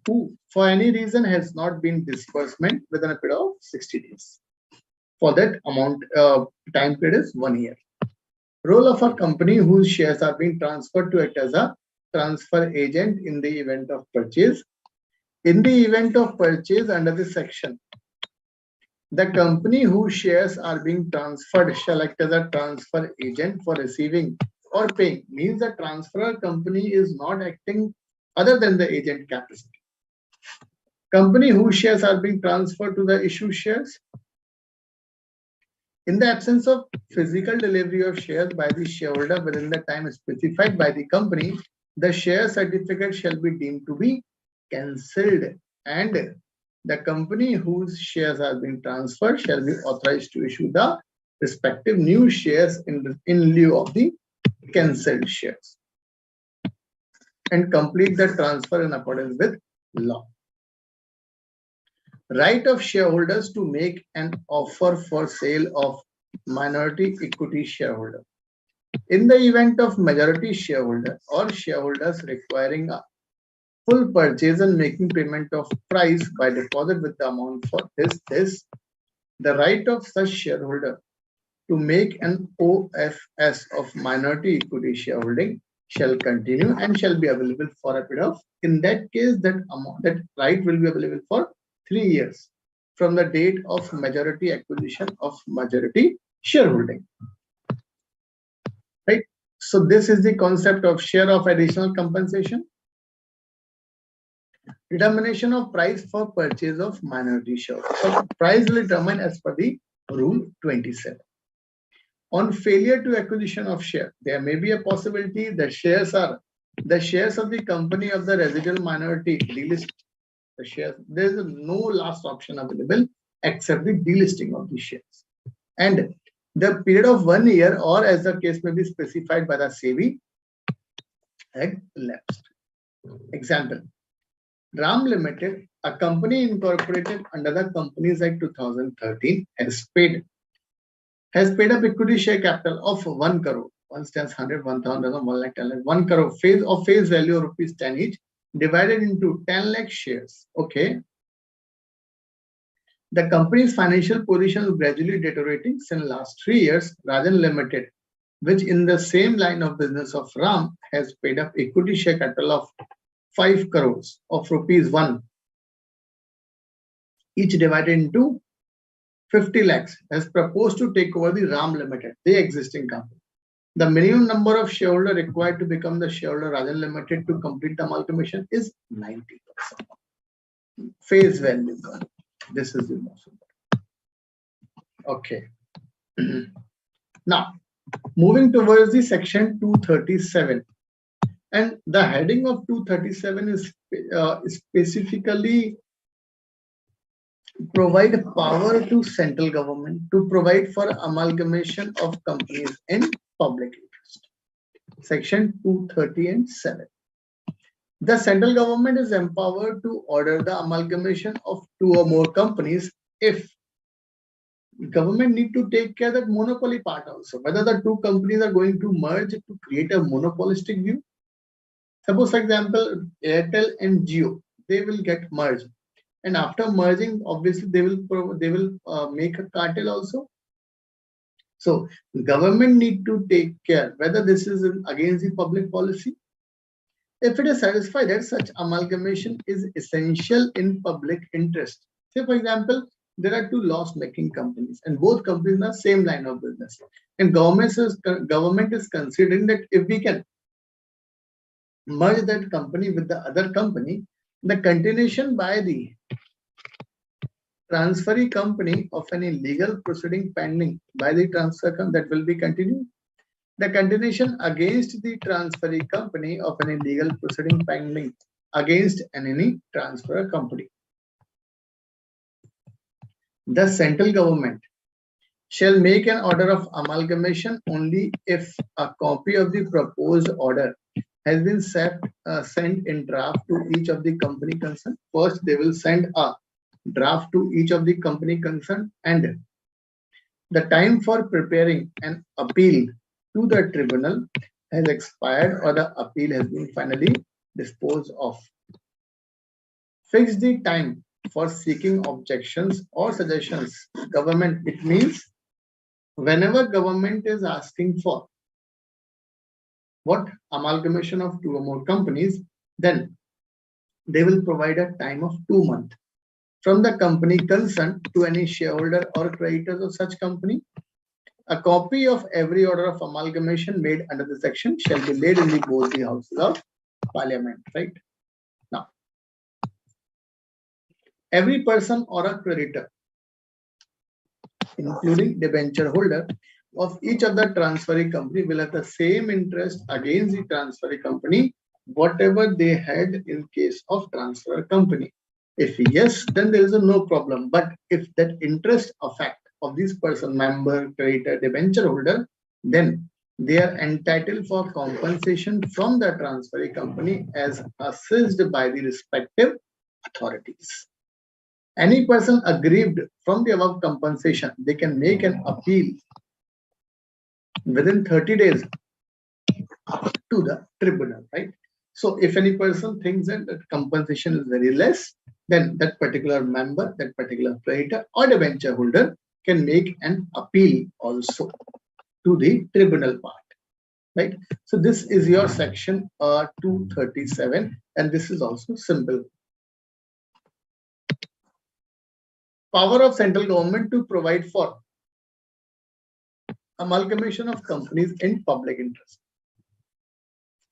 who for any reason has not been disbursement within a period of 60 days. For that amount, time period is 1 year. Role of a company whose shares are being transferred to act as a transfer agent in the event of purchase. In the event of purchase under this section, the company whose shares are being transferred shall act as a transfer agent for receiving or paying. Means the transferor company is not acting other than the agent capacity. Company whose shares are being transferred to the issue shares. In the absence of physical delivery of shares by the shareholder within the time specified by the company, the share certificate shall be deemed to be cancelled, and the company whose shares are being transferred shall be authorized to issue the respective new shares in lieu of the cancelled shares and complete the transfer in accordance with law. Right of shareholders to make an offer for sale of minority equity shareholder. In the event of majority shareholder or shareholders requiring a full purchase and making payment of price by deposit with the amount for this, the right of such shareholder to make an OFS of minority equity shareholding shall continue and shall be available for a period of, in that case, that right will be available for 3 years from the date of majority acquisition of majority shareholding. Right. So this is the concept of share of additional compensation. Determination of price for purchase of minority shares. So price will determine as per the rule 27. On failure to acquisition of share, there may be a possibility that shares of the company of the residual minority delist the shares. There is no last option available except the delisting of the shares. And the period of 1 year, or as the case may be specified by the SEBI, had elapsed. Example: RAM Limited, a company incorporated under the Companies Act 2013, has paid up equity share capital of 1 crore. 1 stands 100, 1,000, 1 lakh, 10 lakh, 1 crore face value of rupees 10 each, divided into 10 lakh shares. Okay. The company's financial position is gradually deteriorating since last 3 years. Rajan Limited, which in the same line of business of RAM, has paid up equity share capital of 5 crores of rupees 1, each divided into 50 lakhs, has proposed to take over the RAM Limited, the existing company. The minimum number of shareholders required to become the shareholder Rajan Limited to complete the amalgamation is 90%. Face value. This is the most important. Okay. Now, moving towards the section 237. And the heading of 237 is specifically provide power to central government to provide for amalgamation of companies in public interest. Section 230 and 7. The central government is empowered to order the amalgamation of 2 or more companies if government need to take care of that monopoly part also, whether the 2 companies are going to merge to create a monopolistic view. Suppose, for example, Airtel and Jio, they will get merged, and after merging, obviously they will make a cartel also. So government need to take care whether this is against the public policy. If it is satisfied that such amalgamation is essential in public interest. Say, for example, there are 2 loss-making companies, and both companies are same line of business, and government is considering that if we can merge that company with the other company, the continuation by the transferee company of any legal proceeding pending by the transfer that will be continued. The continuation against the transferee company of any legal proceeding pending against any transfer company. The central government shall make an order of amalgamation only if a copy of the proposed order has been sent in draft to each of the company concerned. First, they will send a draft to each of the company concerned, and the time for preparing an appeal to the tribunal has expired or the appeal has been finally disposed of. Fix the time for seeking objections or suggestions. Government, it means whenever government is asking for what amalgamation of two or more companies, then they will provide a time of 2 months from the company concerned to any shareholder or creditors of such company. A copy of every order of amalgamation made under the section shall be laid in both the houses of parliament, right? Now, every person or a creditor, including debenture holder of each of the transferring company, will have the same interest against the transferring company, whatever they had in case of transfer company. If yes, then there is no problem. But if that interest effect of this person, member, creditor, debenture holder, then they are entitled for compensation from the transferring company as assessed by the respective authorities. Any person aggrieved from the above compensation, they can make an appeal within 30 days to the tribunal, right? So if any person thinks that compensation is very less, then that particular member, that particular creditor or debenture holder can make an appeal also to the tribunal part, right? So this is your section 237, and this is also simple. Power of central government to provide for amalgamation of companies in public interest.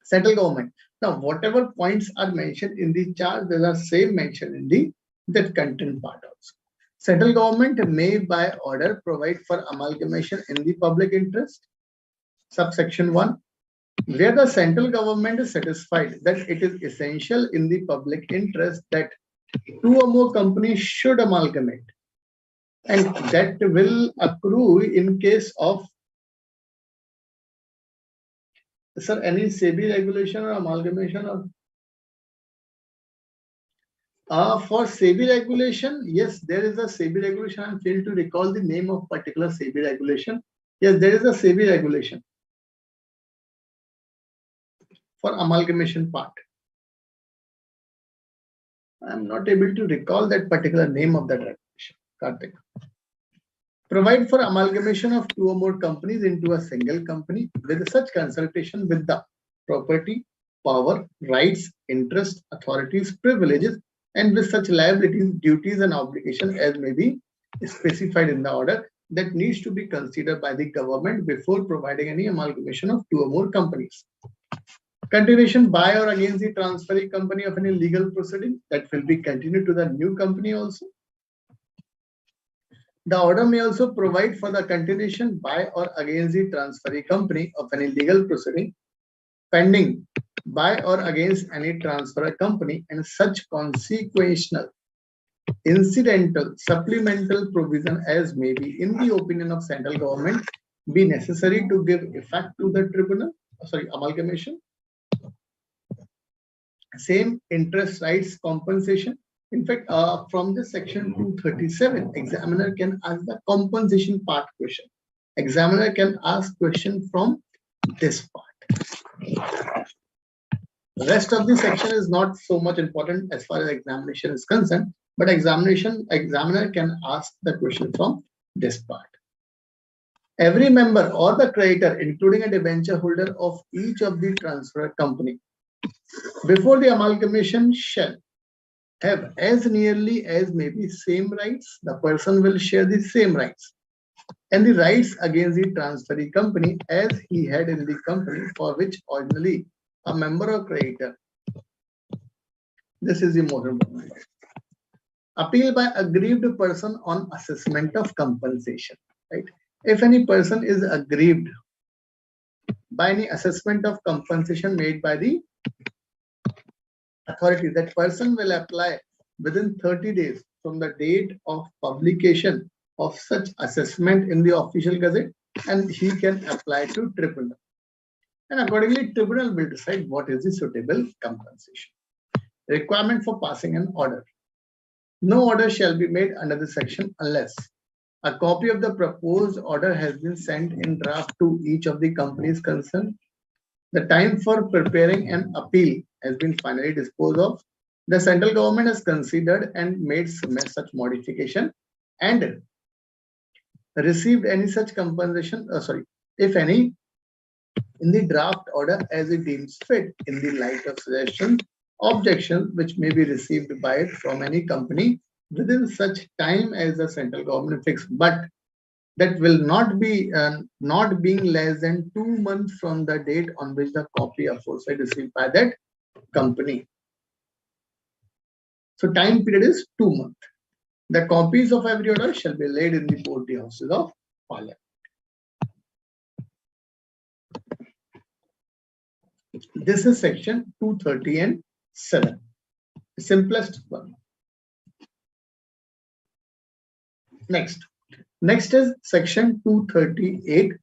Central government. Now, whatever points are mentioned in the chart, they are same mentioned in the that content part also. Central government may by order provide for amalgamation in the public interest. Subsection 1. Where the central government is satisfied that it is essential in the public interest that two or more companies should amalgamate, and that will accrue in case of, sir, any SEBI regulation or amalgamation or for SEBI regulation, yes, there is a SEBI regulation. I failed to recall the name of particular SEBI regulation. Yes, there is a SEBI regulation for amalgamation part. I am not able to recall that particular name of that regulation. Karthik. Provide for amalgamation of two or more companies into a single company with such consultation with the property, power, rights, interest, authorities, privileges, and with such liabilities, duties, and obligations as may be specified in the order that needs to be considered by the government before providing any amalgamation of two or more companies. Continuation by or against the transferring company of any legal proceeding that will be continued to the new company also. The order may also provide for the continuation by or against the transferring company of any legal proceeding pending by or against any transfer company, and such consequential, incidental, supplemental provision as may be in the opinion of central government be necessary to give effect to the tribunal, amalgamation. Same interest, rights, compensation. In fact, from this section 237, examiner can ask the compensation part question. Examiner can ask question from this part. The rest of the section is not so much important as far as examination is concerned, but examiner can ask the question from this part. Every member or the creditor, including a debenture holder of each of the transfer company, before the amalgamation shall have as nearly as may be same rights. The person will share the same rights and the rights against the transferring company as he had in the company for which originally a member or creditor. This is the most important. Appeal by aggrieved person on assessment of compensation. Right? If any person is aggrieved by any assessment of compensation made by the authority, that person will apply within 30 days from the date of publication of such assessment in the official gazette, and he can apply to tribunal. And accordingly, tribunal will decide what is the suitable compensation. Requirement for passing an order. No order shall be made under this section unless A copy of the proposed order has been sent in draft to each of the companies concerned. The time for preparing an appeal has been finally disposed of. The central government has considered and made such modification and received any such compensation, if any, in the draft order as it deems fit in the light of suggestions, objections which may be received by it from any company within such time as the central government fixed, but that will not be not being less than 2 months from the date on which the copy aforesaid received by that company. So time period is 2 months. The copies of every order shall be laid in the both the houses of Parliament. This is section 230 and 7, the simplest one. Next is section 238,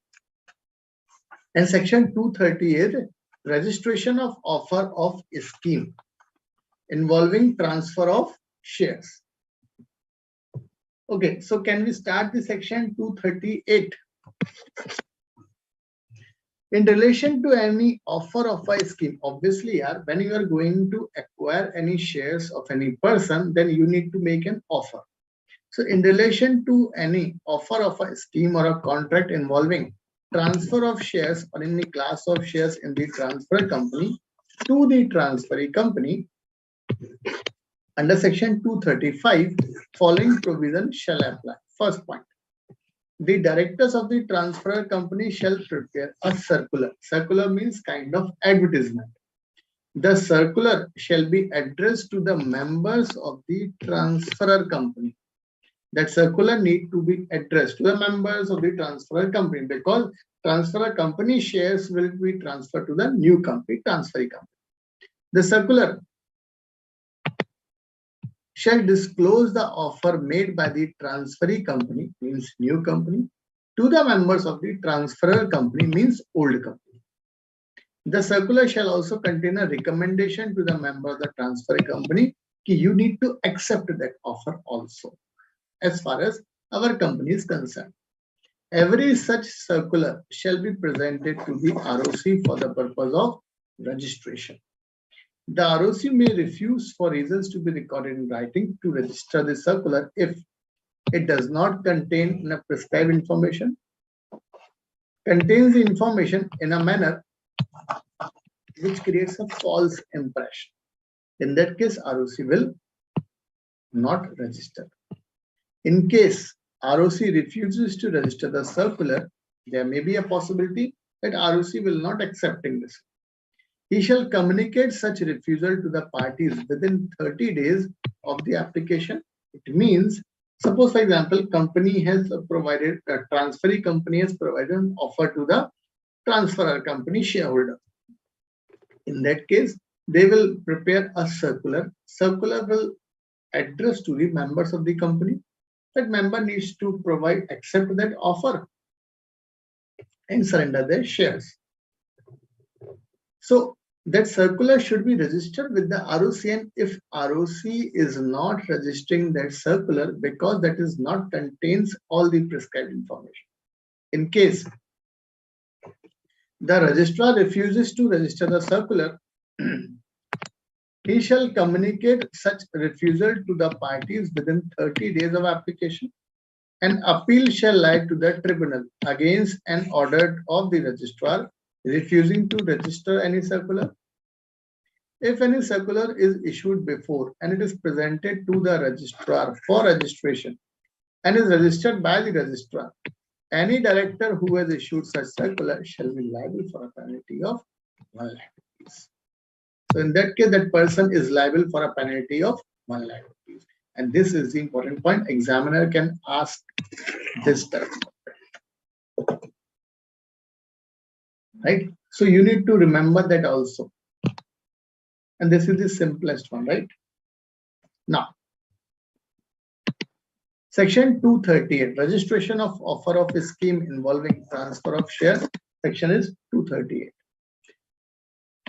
and section 238, registration of offer of a scheme involving transfer of shares. Okay, so can we start the section 238? In relation to any offer of a scheme, obviously, when you are going to acquire any shares of any person, then you need to make an offer. So in relation to any offer of a scheme or a contract involving transfer of shares or any class of shares in the transfer company to the transferee company, under section 235, following provision shall apply. First point. The directors of the transfer company shall prepare a circular. Circular means kind of advertisement. The circular shall be addressed to the members of the transferor company. That circular need to be addressed to the members of the transferor company, because transferor company shares will be transferred to the new company, transferee company. The circular shall disclose the offer made by the transferee company, means new company, to the members of the transferor company, means old company. The circular shall also contain a recommendation to the member of the transferee company that you need to accept that offer also, as far as our company is concerned. Every such circular shall be presented to the ROC for the purpose of registration. The ROC may refuse for reasons to be recorded in writing to register the circular if it does not contain the prescribed information, contains the information in a manner which creates a false impression. In that case, ROC will not register. In case ROC refuses to register the circular, there may be a possibility that ROC will not accept this. He shall communicate such refusal to the parties within 30 days of the application. It means, suppose, for example, company has provided, a transferee company has provided an offer to the transferor company shareholder. In that case, they will prepare a circular. Circular will address to the members of the company. That member needs to accept that offer and surrender their shares. So that circular should be registered with the ROC, and if ROC is not registering that circular because that is not contains all the prescribed information. In case the registrar refuses to register the circular, he shall communicate such refusal to the parties within 30 days of application. An appeal shall lie to the tribunal against an order of the registrar refusing to register any circular. If any circular is issued before and it is presented to the registrar for registration and is registered by the registrar, any director who has issued such circular shall be liable for a penalty of 1 lakh rupees. So in that case, that person is liable for a penalty of 1 lakh rupees. And this is the important point. Examiner can ask this type. Right? So you need to remember that also. And this is the simplest one, right? Now, section 238, registration of offer of a scheme involving transfer of shares. Section is 238.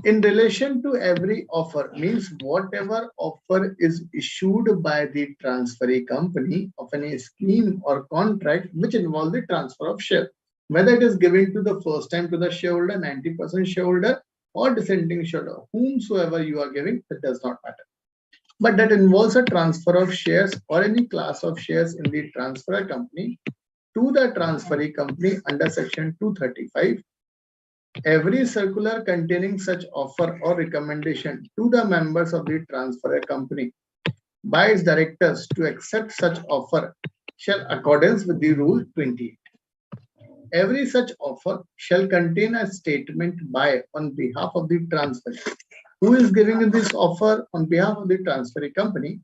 In relation to every offer means whatever offer is issued by the transferee company of any scheme or contract which involves the transfer of share, whether it is given to the first time to the shareholder, 90% shareholder, or dissenting shareholder, whomsoever you are giving, it does not matter. But that involves a transfer of shares or any class of shares in the transferor company to the transferee company under section 235. Every circular containing such offer or recommendation to the members of the transferor company by its directors to accept such offer shall accordance with the rule 28. Every such offer shall contain a statement by on behalf of the transferee who is giving this offer on behalf of the transferee company,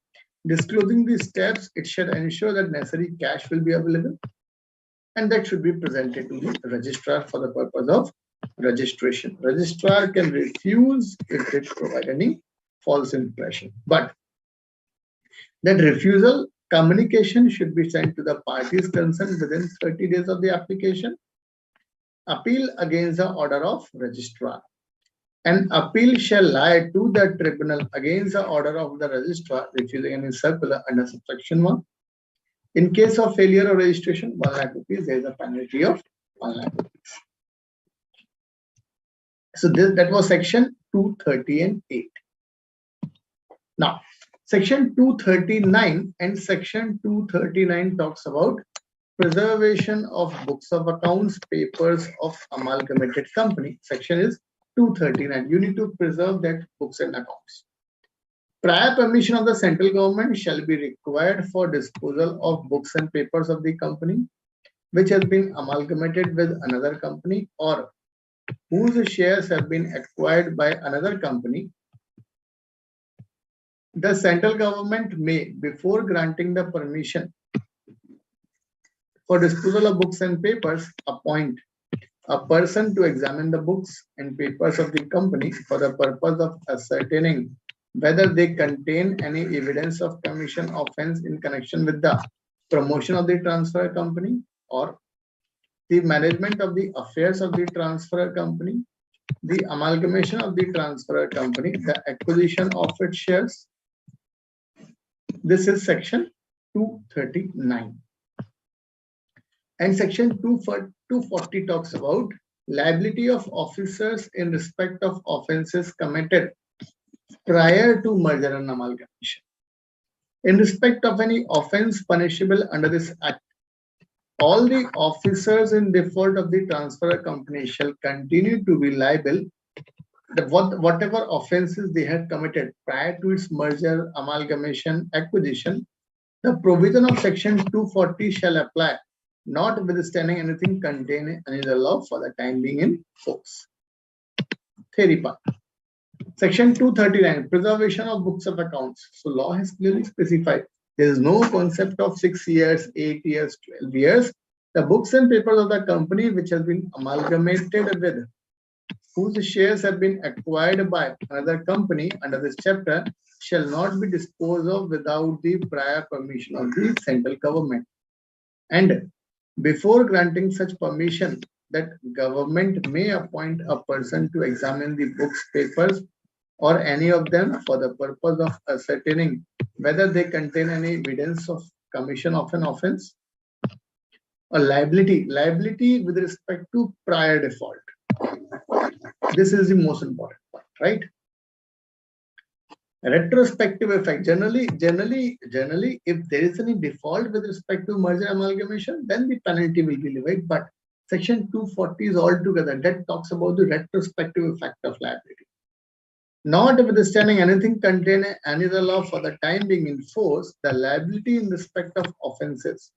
disclosing the steps it shall ensure that necessary cash will be available, and that should be presented to the registrar for the purpose of registration. Registrar can refuse if it provide any false impression, but that refusal communication should be sent to the parties concerned within 30 days of the application. Appeal against the order of registrar. An appeal shall lie to the tribunal against the order of the registrar refusing any circular under subsection 1. In case of failure of registration, 1 lakh rupees, there is a penalty of 1 lakh rupees. So that was section 230 and 8. Now, section 239 and section 239 talks about preservation of books of accounts, papers of amalgamated company. Section is 239. You need to preserve that books and accounts. Prior permission of the central government shall be required for disposal of books and papers of the company which has been amalgamated with another company or whose shares have been acquired by another company. The central government may, before granting the permission for disposal of books and papers, appoint a person to examine the books and papers of the company for the purpose of ascertaining whether they contain any evidence of commission offense in connection with the promotion of the transfer company or the management of the affairs of the transfer company, the amalgamation of the transfer company, the acquisition of its shares. This is section 239. And section 240 talks about liability of officers in respect of offences committed prior to merger and amalgamation. In respect of any offence punishable under this act, all the officers in default of the transfer company shall continue to be liable whatever offences they had committed prior to its merger, amalgamation, acquisition. The provision of section 240 shall apply, notwithstanding anything contained in the law for the time being in force. Theory part. Section 239, preservation of books of accounts. So law has clearly specified there is no concept of 6 years, 8 years, 12 years. The books and papers of the company which has been amalgamated with, whose shares have been acquired by another company under this chapter, shall not be disposed of without the prior permission of the central government. And before granting such permission, that government may appoint a person to examine the books, papers, or any of them for the purpose of ascertaining whether they contain any evidence of commission of an offense or liability with respect to prior default. This is the most important point, right? Retrospective effect. Generally, if there is any default with respect to merger amalgamation, then the penalty will be levied. But section 240 is altogether that talks about the retrospective effect of liability. Notwithstanding anything contained in any other law for the time being in force, the liability in respect of offences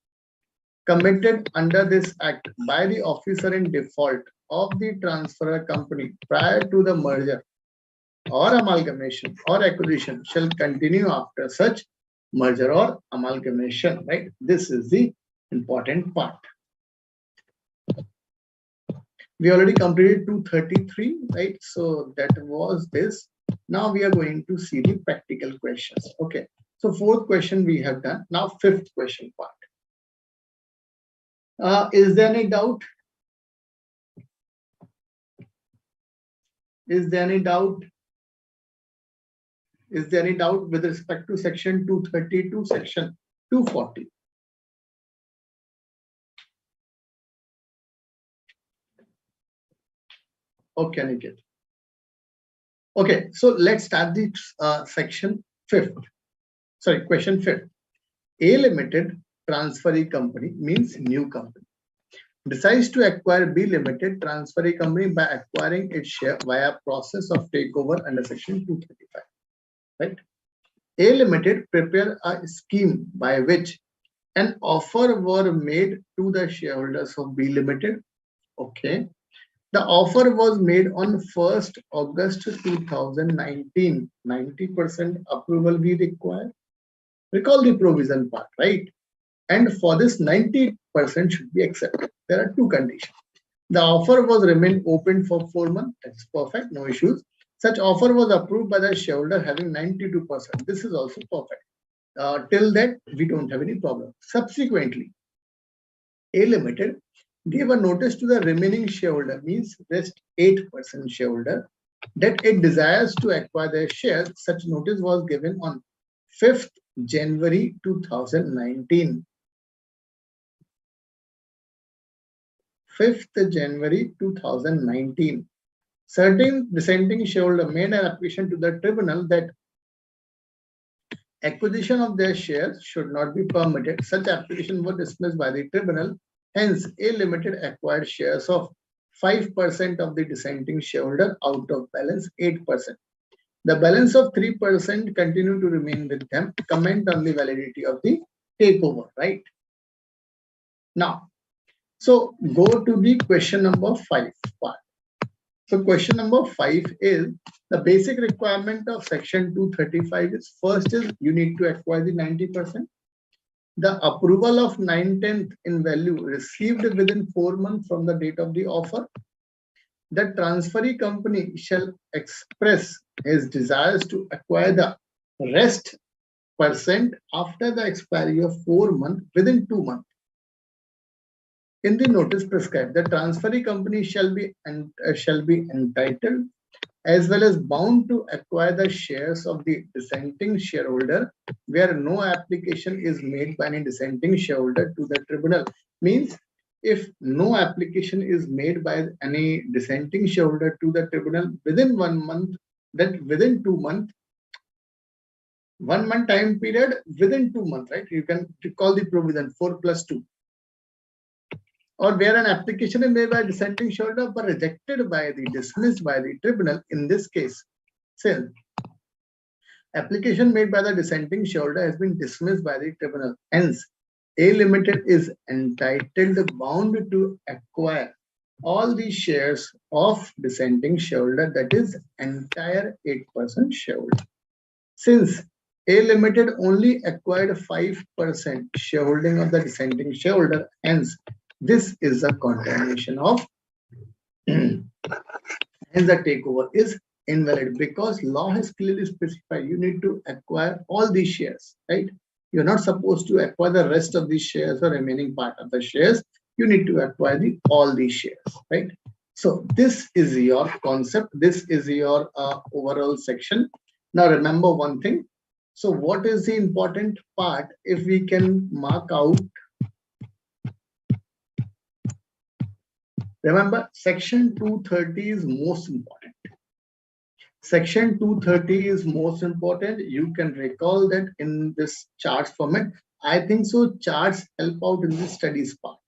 committed under this act by the officer in default of the transferor company prior to the merger or amalgamation or acquisition shall continue after such merger or amalgamation, right? This is the important part. We already completed 233, right? So that was this. Now we are going to see the practical questions. Okay. So fourth question we have done. Now fifth question part. Is there any doubt? Is there any doubt? Is there any doubt with respect to section 230 to section 240? Okay, Niket. Okay, so let's start the section 5th. Sorry, question 5th. A limited transferee company means new company decides to acquire B limited transferee company by acquiring its share via process of takeover under section 235. Right? A limited prepare a scheme by which an offer were made to the shareholders of B limited. Okay. The offer was made on 1st August 2019. 90% approval we require. Recall the provision part, right? And for this 90% should be accepted. There are two conditions. The offer was remain open for 4 months. That's perfect, no issues. Such offer was approved by the shareholder having 92%. This is also perfect. Till that, we don't have any problem. Subsequently, A limited gave a notice to the remaining shareholder, means rest 8% shareholder, that it desires to acquire their shares. Such notice was given on 5th January 2019. 5th January 2019. Certain dissenting shareholder made an application to the tribunal that acquisition of their shares should not be permitted. Such application was dismissed by the tribunal. Hence, A limited acquired shares of 5% of the dissenting shareholder out of balance 8%. The balance of 3% continue to remain with them. Comment on the validity of the takeover, right? Now, so go to the question number 5 part. So question number 5 is the basic requirement of section 235 is first is you need to acquire the 90%. The approval of 9/10 in value received within 4 months from the date of the offer. The transferee company shall express his desires to acquire the rest percent after the expiry of 4 months within 2 months. In the notice prescribed, the transferee company shall be entitled as well as bound to acquire the shares of the dissenting shareholder where no application is made by any dissenting shareholder to the tribunal. Means if no application is made by any dissenting shareholder to the tribunal within 1 month, then within 2 months, 1 month time period within 2 months, right? You can recall the provision 4+2. Or where an application is made by a dissenting shareholder but rejected by the dismissed by the tribunal. In this case, CEL, application made by the dissenting shareholder has been dismissed by the tribunal. Hence, A limited is entitled bound to acquire all the shares of dissenting shareholder, that is entire 8% shareholder. Since A limited only acquired 5% shareholding of the dissenting shareholder, hence this is a condemnation of hence the takeover is invalid because law has clearly specified you need to acquire all these shares, right? You're not supposed to acquire the rest of these shares or remaining part of the shares. You need to acquire all these shares, right? So this is your concept. This is your overall section. Now remember one thing. So what is the important part? If we can mark out, remember section 230 is most important. Section 230 is most important. You can recall that in this chart format. I think so charts help out in the studies part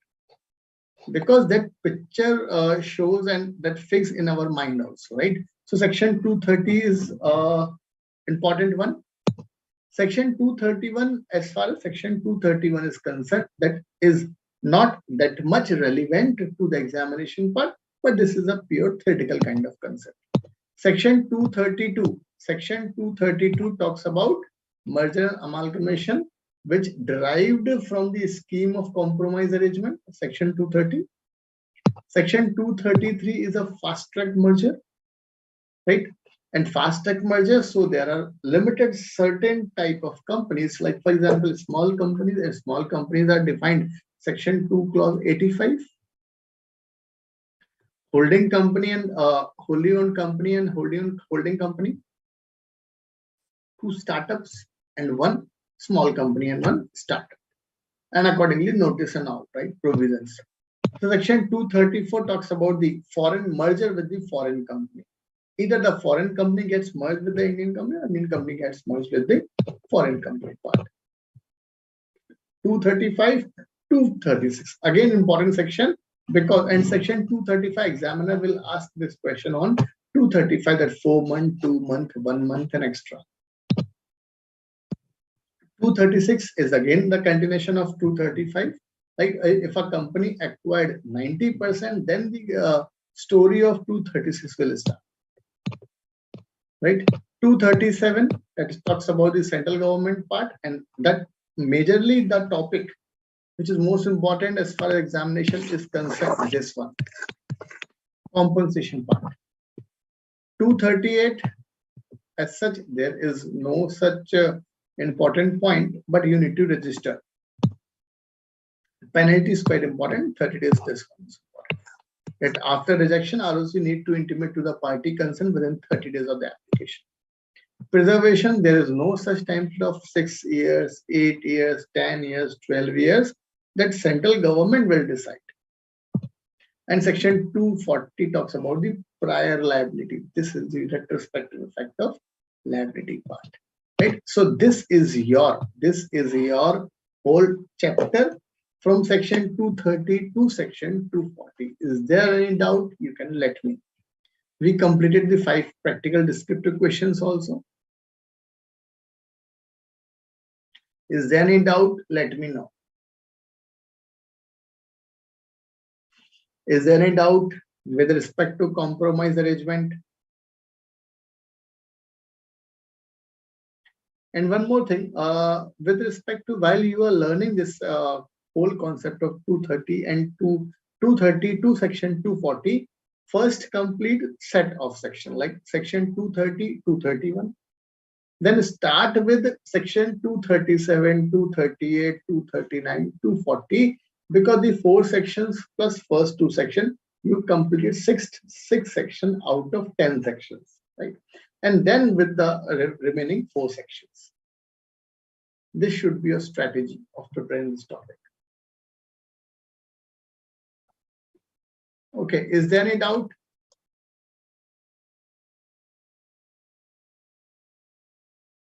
because that picture shows and that fix in our mind also, right? So section 230 is important one. Section 231, as far as section 231 is concerned, that is not that much relevant to the examination part, but this is a pure theoretical kind of concept. Section 232. Section 232 talks about merger and amalgamation, which derived from the scheme of compromise arrangement. Section 230. Section 233 is a fast track merger, right? And fast track merger, so there are limited certain type of companies, like for example, small companies, and small companies are defined. Section 2 clause 85. holding company and wholly owned company and holding company, 2 startups and 1 small company and 1 startup, and accordingly notice and all, right, provisions. So section 234 talks about the foreign merger with the foreign company. Either the foreign company gets merged with the Indian company, or Indian company gets merged with the foreign company part. 235, 236. Again, important section, because in section 235, examiner will ask this question on 235, that 4 month, 2 month, 1 month, and extra. 236 is again the continuation of 235. Like if a company acquired 90%, then the story of 236 will start. Right? 237, that talks about the central government part, and that majorly the topic which is most important as far as examination is concerned, this one, compensation part. 238, as such, there is no such important point, but you need to register. Penalty is quite important, 30 days discount is important. That after rejection, ROC need to intimate to the party concerned within 30 days of the application. Preservation, there is no such time period of 6 years, 8 years, 10 years, 12 years, that central government will decide. And section 240 talks about the prior liability. This is the retrospective effect of liability part. Right? So this is your whole chapter from section 230 to section 240. Is there any doubt? You can let me. We completed the 5 practical descriptive questions also. Is there any doubt? Let me know. Is there any doubt with respect to compromise arrangement? And one more thing, with respect to while you are learning this whole concept of 230 and 230 to section 240, first complete set of section like section 230, 231. Then start with section 237, 238, 239, 240. Because the 4 sections plus first 2 sections, you completed 6 sections out of 10 sections, right? And then with the remaining 4 sections. This should be a strategy of preparing this topic. Okay, is there any doubt?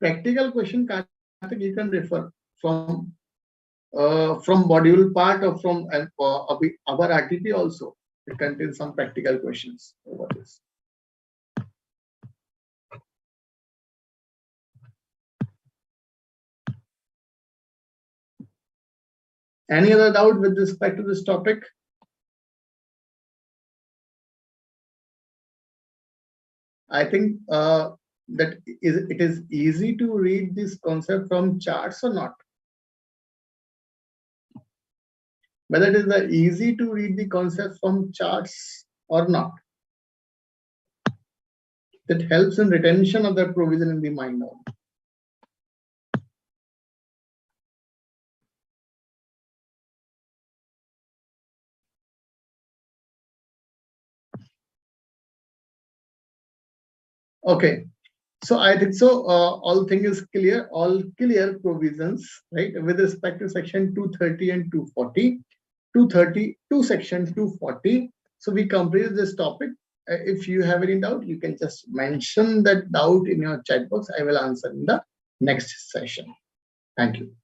Practical question, Karthik, you can refer from module part or from our RTP also. It contains some practical questions over this. Any other doubt with respect to this topic? I think that it is easy to read this concept from charts or not. Whether it is easy to read the concept from charts or not. That helps in retention of that provision in the mind. Okay, so I think so. All thing is clear. All clear provisions, right? With respect to section 230 and 240, 230 to section 240. So we completed this topic. If you have any doubt, you can just mention that doubt in your chat box. I will answer in the next session. Thank you.